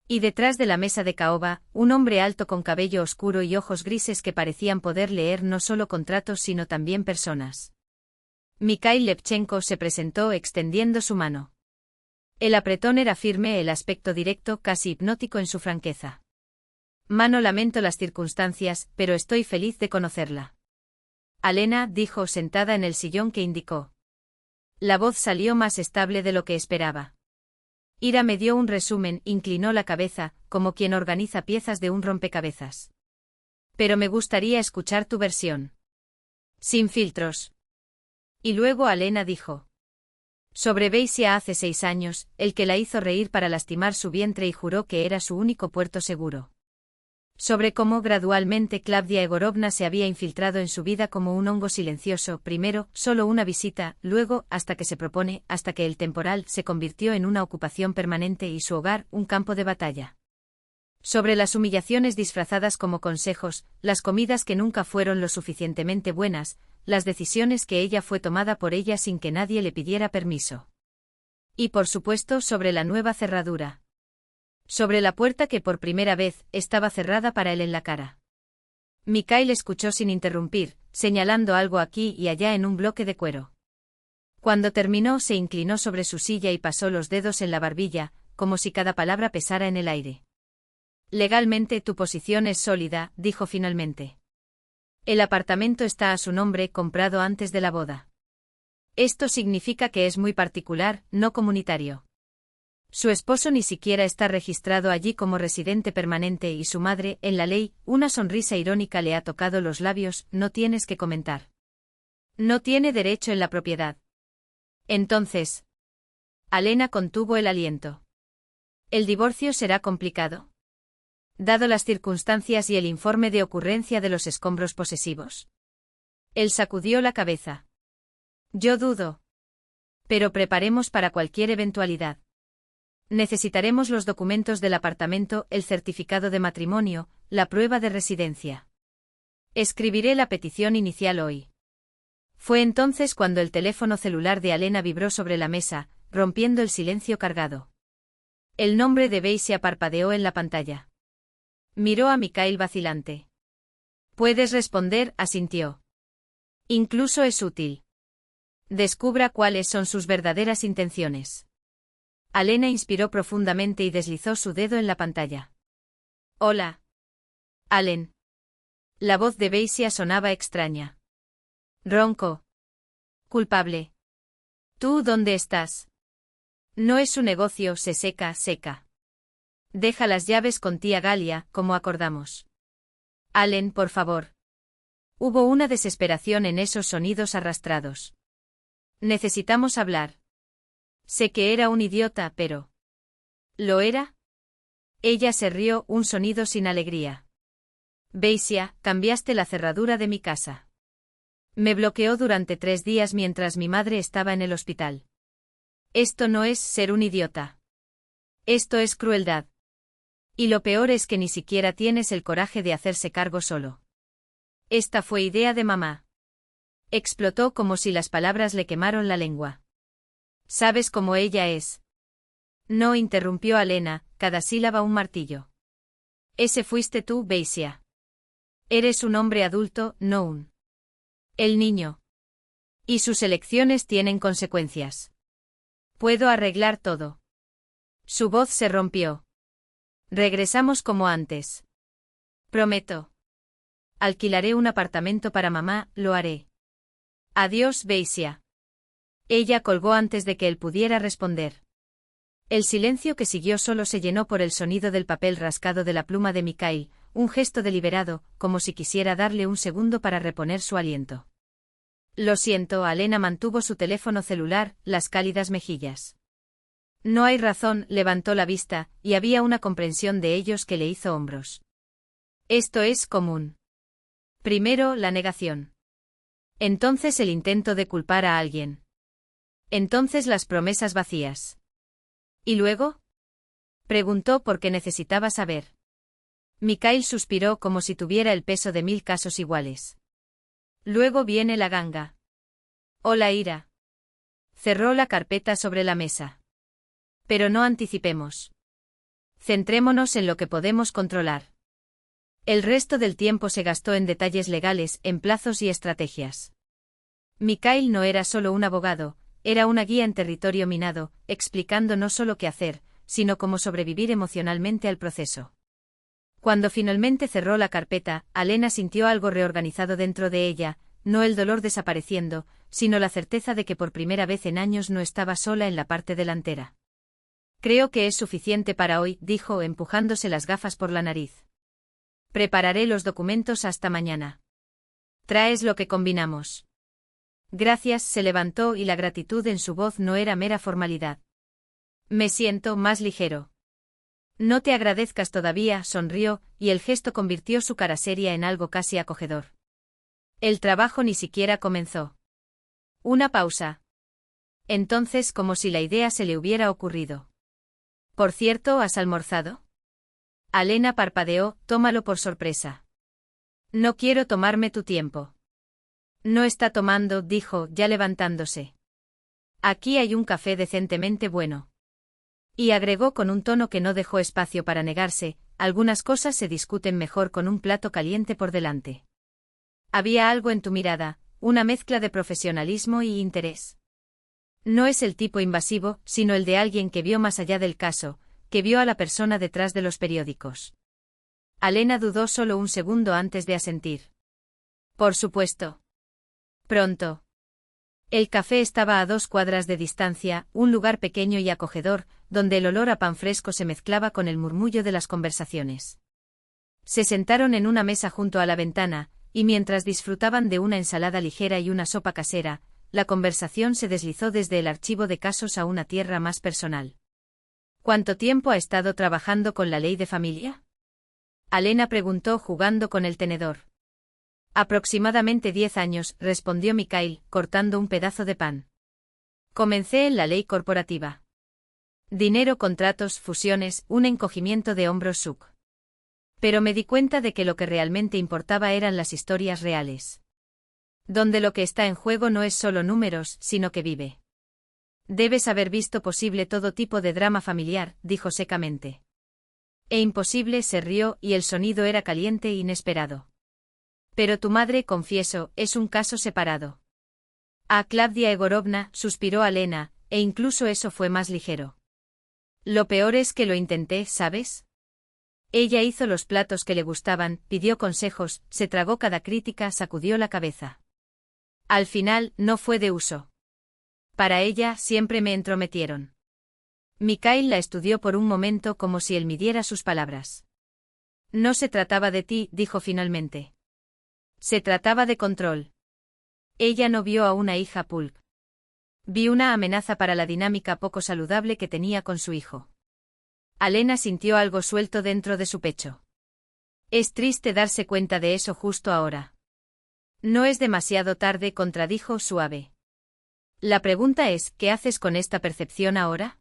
Y detrás de la mesa de caoba, un hombre alto con cabello oscuro y ojos grises que parecían poder leer no solo contratos sino también personas. Mikhail Levchenko se presentó extendiendo su mano. El apretón era firme, el aspecto directo, casi hipnótico en su franqueza. Mano, lamento las circunstancias, pero estoy feliz de conocerla. Alena, dijo sentada en el sillón que indicó. La voz salió más estable de lo que esperaba. Ira me dio un resumen, inclinó la cabeza, como quien organiza piezas de un rompecabezas. Pero me gustaría escuchar tu versión. Sin filtros. Y luego Alena dijo. Sobre Basie hace 6 años, el que la hizo reír para lastimar su vientre y juró que era su único puerto seguro. Sobre cómo gradualmente Klavdia Egorovna se había infiltrado en su vida como un hongo silencioso, primero, solo una visita, luego, hasta que se propone, hasta que el temporal se convirtió en una ocupación permanente y su hogar, un campo de batalla. Sobre las humillaciones disfrazadas como consejos, las comidas que nunca fueron lo suficientemente buenas, las decisiones que ella fue tomada por ella sin que nadie le pidiera permiso. Y por supuesto sobre la nueva cerradura. Sobre la puerta que por primera vez estaba cerrada para él en la cara. Mikhail escuchó sin interrumpir, señalando algo aquí y allá en un bloque de cuero. Cuando terminó se inclinó sobre su silla y pasó los dedos en la barbilla, como si cada palabra pesara en el aire. Legalmente tu posición es sólida, dijo finalmente. El apartamento está a su nombre, comprado antes de la boda. Esto significa que es muy particular, no comunitario. Su esposo ni siquiera está registrado allí como residente permanente y su madre, en la ley, una sonrisa irónica le ha tocado los labios, no tienes que comentar. No tiene derecho en la propiedad. Entonces. Alena contuvo el aliento. ¿El divorcio será complicado? Dado las circunstancias y el informe de ocurrencia de los escombros posesivos. Él sacudió la cabeza. Yo dudo. Pero preparemos para cualquier eventualidad. Necesitaremos los documentos del apartamento, el certificado de matrimonio, la prueba de residencia. Escribiré la petición inicial hoy. Fue entonces cuando el teléfono celular de Alena vibró sobre la mesa, rompiendo el silencio cargado. El nombre de Beisia parpadeó en la pantalla. Miró a Mikhail vacilante. Puedes responder, asintió. Incluso es útil. Descubra cuáles son sus verdaderas intenciones. Alena inspiró profundamente y deslizó su dedo en la pantalla. Hola. Allen. La voz de Beisia sonaba extraña. Ronco. Culpable. ¿Tú dónde estás? No es su negocio, se seca. Deja las llaves con tía Galia, como acordamos. Allen, por favor. Hubo una desesperación en esos sonidos arrastrados. Necesitamos hablar. Sé que era un idiota, pero... ¿Lo era? Ella se rió, un sonido sin alegría. Beisia, cambiaste la cerradura de mi casa. Me bloqueó durante 3 días mientras mi madre estaba en el hospital. Esto no es ser un idiota. Esto es crueldad. Y lo peor es que ni siquiera tienes el coraje de hacerse cargo solo. Esta fue idea de mamá. Explotó como si las palabras le quemaron la lengua. ¿Sabes cómo ella es? No, interrumpió Alena, cada sílaba un martillo. Ese fuiste tú, Beisia. Eres un hombre adulto, no un... El niño. Y sus elecciones tienen consecuencias. Puedo arreglar todo. Su voz se rompió. Regresamos como antes. Prometo. Alquilaré un apartamento para mamá, lo haré. Adiós, Beisia. Ella colgó antes de que él pudiera responder. El silencio que siguió solo se llenó por el sonido del papel rascado de la pluma de Mikhail, un gesto deliberado, como si quisiera darle un segundo para reponer su aliento. Lo siento, Alena mantuvo su teléfono celular, las cálidas mejillas. No hay razón, levantó la vista, y había una comprensión de ellos que le hizo hombros. Esto es común. Primero, la negación. Entonces el intento de culpar a alguien. Entonces las promesas vacías. ¿Y luego? Preguntó porque necesitaba saber. Mikhail suspiró como si tuviera el peso de 1000 casos iguales. Luego viene la ganga. O la ira. Cerró la carpeta sobre la mesa. Pero no anticipemos. Centrémonos en lo que podemos controlar. El resto del tiempo se gastó en detalles legales, en plazos y estrategias. Mikhail no era solo un abogado, era una guía en territorio minado, explicando no solo qué hacer, sino cómo sobrevivir emocionalmente al proceso. Cuando finalmente cerró la carpeta, Alena sintió algo reorganizado dentro de ella, no el dolor desapareciendo, sino la certeza de que por primera vez en años no estaba sola en la parte delantera. Creo que es suficiente para hoy, dijo, empujándose las gafas por la nariz. Prepararé los documentos hasta mañana. ¿Traes lo que combinamos? Gracias, se levantó y la gratitud en su voz no era mera formalidad. Me siento más ligero. No te agradezcas todavía, sonrió, y el gesto convirtió su cara seria en algo casi acogedor. El trabajo ni siquiera comenzó. Una pausa. Entonces, como si la idea se le hubiera ocurrido. Por cierto, ¿has almorzado? Alena parpadeó, tómalo por sorpresa. No quiero tomarme tu tiempo. No está tomando, dijo, ya levantándose. Aquí hay un café decentemente bueno. Y agregó con un tono que no dejó espacio para negarse, algunas cosas se discuten mejor con un plato caliente por delante. Había algo en tu mirada, una mezcla de profesionalismo y interés. No es el tipo invasivo, sino el de alguien que vio más allá del caso, que vio a la persona detrás de los periódicos. Alena dudó solo un segundo antes de asentir. Por supuesto. Pronto. El café estaba a 2 cuadras de distancia, un lugar pequeño y acogedor, donde el olor a pan fresco se mezclaba con el murmullo de las conversaciones. Se sentaron en una mesa junto a la ventana, y mientras disfrutaban de una ensalada ligera y una sopa casera, la conversación se deslizó desde el archivo de casos a una tierra más personal. ¿Cuánto tiempo ha estado trabajando con la ley de familia? Alena preguntó jugando con el tenedor. Aproximadamente 10 años, respondió Mikhail, cortando un pedazo de pan. Comencé en la ley corporativa. Dinero, contratos, fusiones, un encogimiento de hombros Suk. Pero me di cuenta de que lo que realmente importaba eran las historias reales. Donde lo que está en juego no es solo números, sino que vive. Debes haber visto posible todo tipo de drama familiar, dijo secamente. Imposible, se rió, y el sonido era caliente e inesperado. Pero tu madre, confieso, es un caso separado. Claudia Egorovna, suspiró Alena, e incluso eso fue más ligero. Lo peor es que lo intenté, ¿sabes? Ella hizo los platos que le gustaban, pidió consejos, se tragó cada crítica, sacudió la cabeza. Al final, no fue de uso. Para ella, siempre me entrometieron. Mikhail la estudió por un momento como si él midiera sus palabras. No se trataba de ti, dijo finalmente. Se trataba de control. Ella no vio a una hija pulp. Vi una amenaza para la dinámica poco saludable que tenía con su hijo. Alena sintió algo suelto dentro de su pecho. Es triste darse cuenta de eso justo ahora. No es demasiado tarde, contradijo suave. La pregunta es, ¿qué haces con esta percepción ahora?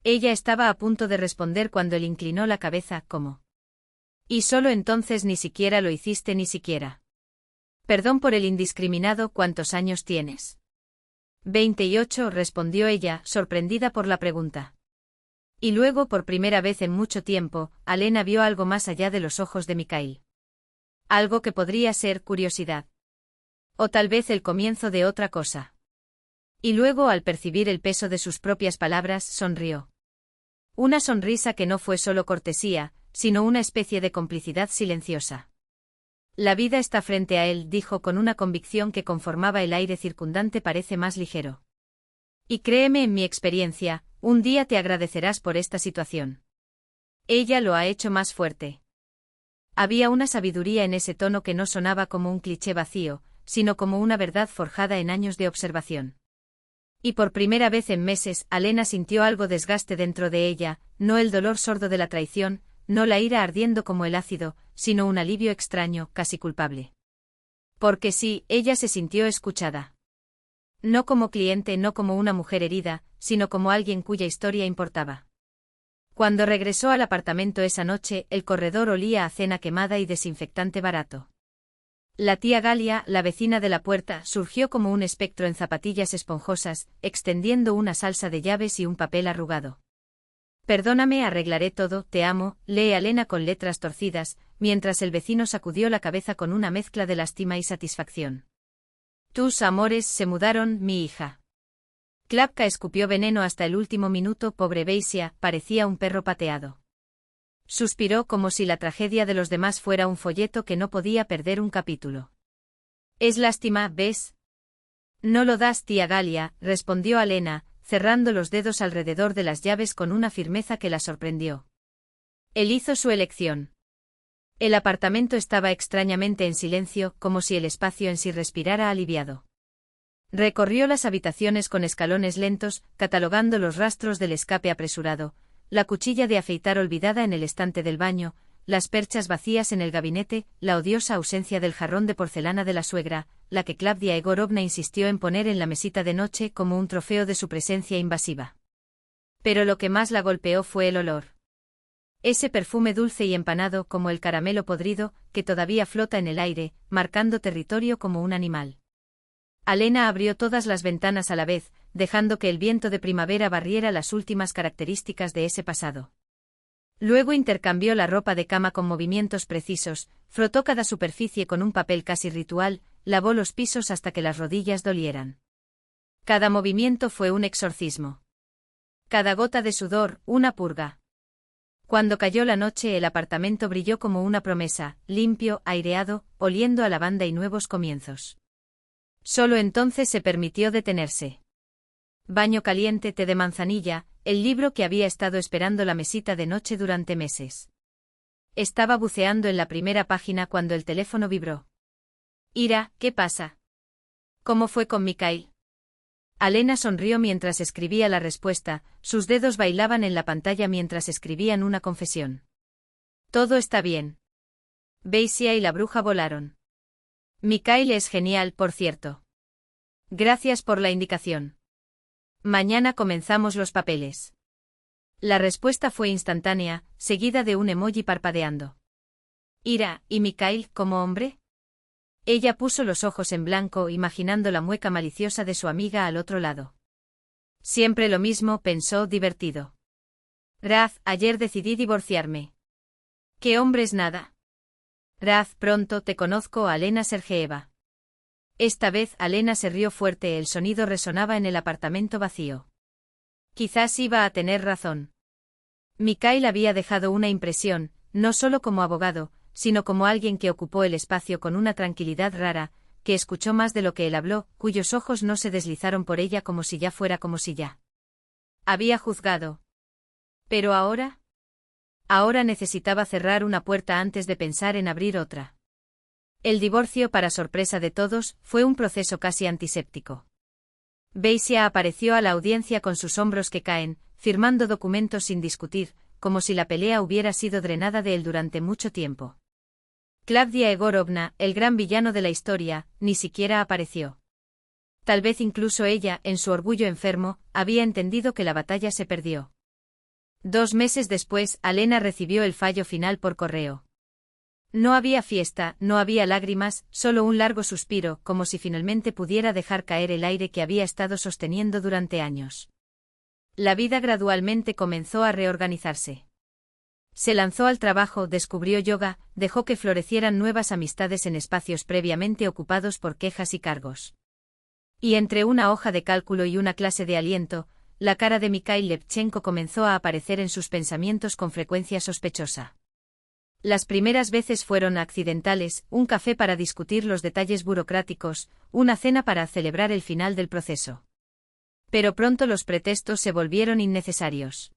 Ella estaba a punto de responder cuando él inclinó la cabeza, como. Y solo entonces ni siquiera lo hiciste, ni siquiera. Perdón por el indiscriminado, ¿cuántos años tienes? 28, respondió ella, sorprendida por la pregunta. Y luego, por primera vez en mucho tiempo, Alena vio algo más allá de los ojos de Mikhail. Algo que podría ser curiosidad. O tal vez el comienzo de otra cosa. Y luego, al percibir el peso de sus propias palabras, sonrió. Una sonrisa que no fue solo cortesía, sino una especie de complicidad silenciosa. La vida está frente a él, dijo con una convicción que conformaba el aire circundante, parece más ligero. Y créeme, en mi experiencia, un día te agradecerás por esta situación. Ella lo ha hecho más fuerte. Había una sabiduría en ese tono que no sonaba como un cliché vacío, sino como una verdad forjada en años de observación. Y por primera vez en meses, Alena sintió algo desgaste dentro de ella, no el dolor sordo de la traición, no la ira ardiendo como el ácido, sino un alivio extraño, casi culpable. Porque sí, ella se sintió escuchada. No como cliente, no como una mujer herida, sino como alguien cuya historia importaba. Cuando regresó al apartamento esa noche, el corredor olía a cena quemada y desinfectante barato. La tía Galia, la vecina de la puerta, surgió como un espectro en zapatillas esponjosas, extendiendo una salsa de llaves y un papel arrugado. Perdóname, arreglaré todo, te amo, lee Alena con letras torcidas, mientras el vecino sacudió la cabeza con una mezcla de lástima y satisfacción. Tus amores se mudaron, mi hija. Klapka escupió veneno hasta el último minuto, pobre Beisia, parecía un perro pateado. Suspiró como si la tragedia de los demás fuera un folleto que no podía perder un capítulo. Es lástima, ¿ves? No lo das, tía Galia, respondió Alena, cerrando los dedos alrededor de las llaves con una firmeza que la sorprendió. Él hizo su elección. El apartamento estaba extrañamente en silencio, como si el espacio en sí respirara aliviado. Recorrió las habitaciones con escalones lentos, catalogando los rastros del escape apresurado, la cuchilla de afeitar olvidada en el estante del baño, las perchas vacías en el gabinete, la odiosa ausencia del jarrón de porcelana de la suegra, la que Claudia Egorovna insistió en poner en la mesita de noche como un trofeo de su presencia invasiva. Pero lo que más la golpeó fue el olor. Ese perfume dulce y empanado como el caramelo podrido, que todavía flota en el aire, marcando territorio como un animal. Alena abrió todas las ventanas a la vez, dejando que el viento de primavera barriera las últimas características de ese pasado. Luego intercambió la ropa de cama con movimientos precisos, frotó cada superficie con un papel casi ritual, lavó los pisos hasta que las rodillas dolieran. Cada movimiento fue un exorcismo. Cada gota de sudor, una purga. Cuando cayó la noche el apartamento brilló como una promesa, limpio, aireado, oliendo a lavanda y nuevos comienzos. Solo entonces se permitió detenerse. Baño caliente, té de manzanilla, el libro que había estado esperando la mesita de noche durante meses. Estaba buceando en la primera página cuando el teléfono vibró. Ira, ¿qué pasa? ¿Cómo fue con Mikhail? Alena sonrió mientras escribía la respuesta, sus dedos bailaban en la pantalla mientras escribían una confesión. Todo está bien. Beisia y la bruja volaron. Mikhail es genial, por cierto. Gracias por la indicación. Mañana comenzamos los papeles. La respuesta fue instantánea, seguida de un emoji parpadeando. Ira, ¿y Mikhail como hombre? Ella puso los ojos en blanco imaginando la mueca maliciosa de su amiga al otro lado. Siempre lo mismo, pensó divertido. Raz, ayer decidí divorciarme. ¿Qué hombre es nada? Raz, pronto te conozco a Alena Sergeeva. Esta vez Alena se rió fuerte, el sonido resonaba en el apartamento vacío. Quizás iba a tener razón. Mikhail había dejado una impresión, no solo como abogado, sino como alguien que ocupó el espacio con una tranquilidad rara, que escuchó más de lo que él habló, cuyos ojos no se deslizaron por ella como si ya fuera como si ya había juzgado. Pero ahora... Ahora necesitaba cerrar una puerta antes de pensar en abrir otra. El divorcio, para sorpresa de todos, fue un proceso casi antiséptico. Beisia apareció a la audiencia con sus hombros que caen, firmando documentos sin discutir, como si la pelea hubiera sido drenada de él durante mucho tiempo. Klavdia Egorovna, el gran villano de la historia, ni siquiera apareció. Tal vez incluso ella, en su orgullo enfermo, había entendido que la batalla se perdió. 2 meses después, Alena recibió el fallo final por correo. No había fiesta, no había lágrimas, solo un largo suspiro, como si finalmente pudiera dejar caer el aire que había estado sosteniendo durante años. La vida gradualmente comenzó a reorganizarse. Se lanzó al trabajo, descubrió yoga, dejó que florecieran nuevas amistades en espacios previamente ocupados por quejas y cargos. Y entre una hoja de cálculo y una clase de aliento, la cara de Mikhail Levchenko comenzó a aparecer en sus pensamientos con frecuencia sospechosa. Las primeras veces fueron accidentales, un café para discutir los detalles burocráticos, una cena para celebrar el final del proceso. Pero pronto los pretextos se volvieron innecesarios.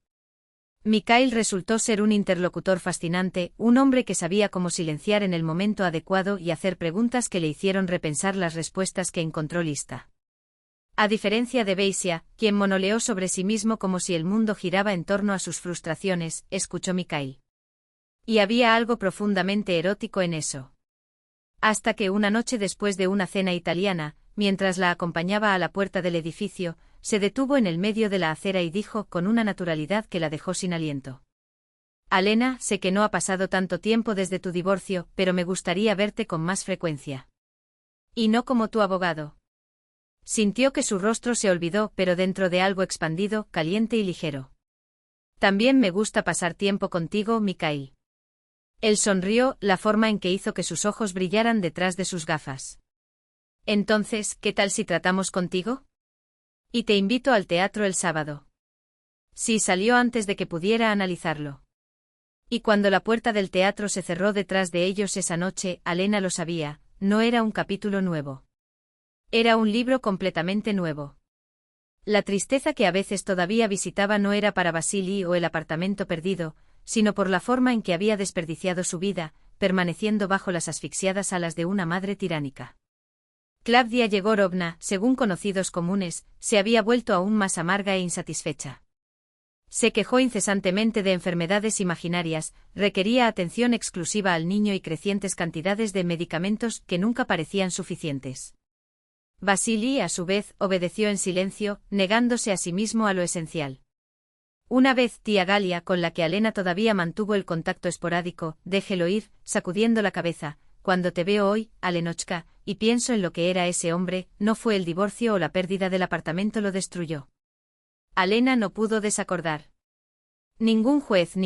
Mikhail resultó ser un interlocutor fascinante, un hombre que sabía cómo silenciar en el momento adecuado y hacer preguntas que le hicieron repensar las respuestas que encontró lista. A diferencia de Beisia, quien monoleó sobre sí mismo como si el mundo giraba en torno a sus frustraciones, escuchó Mikhail. Y había algo profundamente erótico en eso. Hasta que una noche después de una cena italiana, mientras la acompañaba a la puerta del edificio, se detuvo en el medio de la acera y dijo con una naturalidad que la dejó sin aliento. Alena, sé que no ha pasado tanto tiempo desde tu divorcio, pero me gustaría verte con más frecuencia. Y no como tu abogado. Sintió que su rostro se olvidó, pero dentro de algo expandido, caliente y ligero. También me gusta pasar tiempo contigo, Mikhail. Él sonrió, la forma en que hizo que sus ojos brillaran detrás de sus gafas. Entonces, ¿qué tal si tratamos contigo? Y te invito al teatro el sábado. Sí, salió antes de que pudiera analizarlo. Y cuando la puerta del teatro se cerró detrás de ellos esa noche, Alena lo sabía, no era un capítulo nuevo. Era un libro completamente nuevo. La tristeza que a veces todavía visitaba no era para Vasily o el apartamento perdido, sino por la forma en que había desperdiciado su vida, permaneciendo bajo las asfixiadas alas de una madre tiránica. Klavdia Yegorovna, según conocidos comunes, se había vuelto aún más amarga e insatisfecha. Se quejó incesantemente de enfermedades imaginarias, requería atención exclusiva al niño y crecientes cantidades de medicamentos que nunca parecían suficientes. Vasily, a su vez, obedeció en silencio, negándose a sí mismo a lo esencial. Una vez tía Galia, con la que Alena todavía mantuvo el contacto esporádico, déjelo ir, sacudiendo la cabeza, cuando te veo hoy, Alenochka, y pienso en lo que era ese hombre, no fue el divorcio o la pérdida del apartamento lo destruyó. Alena no pudo desacordar. Ningún juez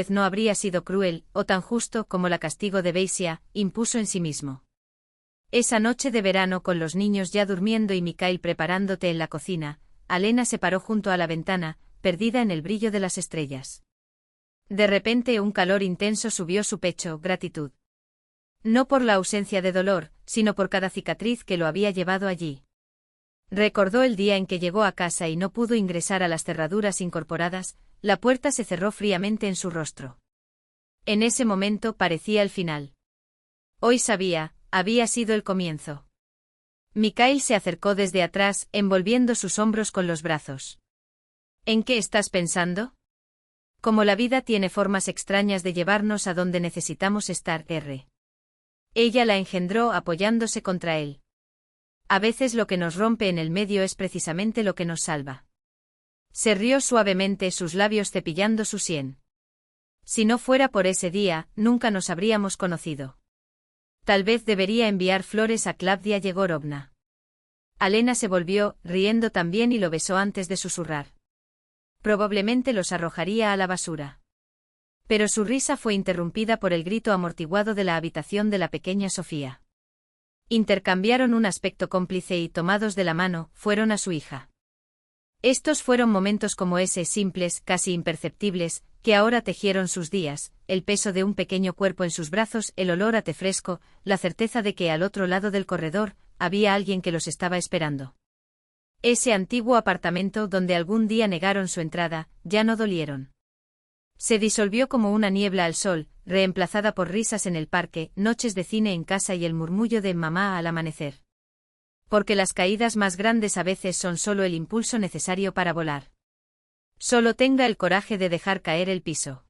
no habría sido cruel, o tan justo como la castigo de Beisia, impuso en sí mismo. Esa noche de verano con los niños ya durmiendo y Mikhail preparándote en la cocina, Alena se paró junto a la ventana, perdida en el brillo de las estrellas. De repente un calor intenso subió su pecho, gratitud. No por la ausencia de dolor, sino por cada cicatriz que lo había llevado allí. Recordó el día en que llegó a casa y no pudo ingresar a las cerraduras incorporadas, la puerta se cerró fríamente en su rostro. En ese momento parecía el final. Hoy sabía, había sido el comienzo. Mikhail se acercó desde atrás, envolviendo sus hombros con los brazos. ¿En qué estás pensando? Como la vida tiene formas extrañas de llevarnos a donde necesitamos estar, R. Ella la engendró apoyándose contra él. A veces lo que nos rompe en el medio es precisamente lo que nos salva. Se rió suavemente, sus labios cepillando su sien. Si no fuera por ese día, nunca nos habríamos conocido. Tal vez debería enviar flores a Klavdia Yegorovna. Alena se volvió, riendo también, y lo besó antes de susurrar. Probablemente los arrojaría a la basura. Pero su risa fue interrumpida por el grito amortiguado de la habitación de la pequeña Sofía. Intercambiaron un aspecto cómplice y, tomados de la mano, fueron a su hija. Estos fueron momentos como ese, simples, casi imperceptibles, que ahora tejieron sus días, el peso de un pequeño cuerpo en sus brazos, el olor a té fresco, la certeza de que al otro lado del corredor, había alguien que los estaba esperando. Ese antiguo apartamento donde algún día negaron su entrada, ya no dolieron. Se disolvió como una niebla al sol, reemplazada por risas en el parque, noches de cine en casa y el murmullo de mamá al amanecer. Porque las caídas más grandes a veces son solo el impulso necesario para volar. Solo tenga el coraje de dejar caer el piso.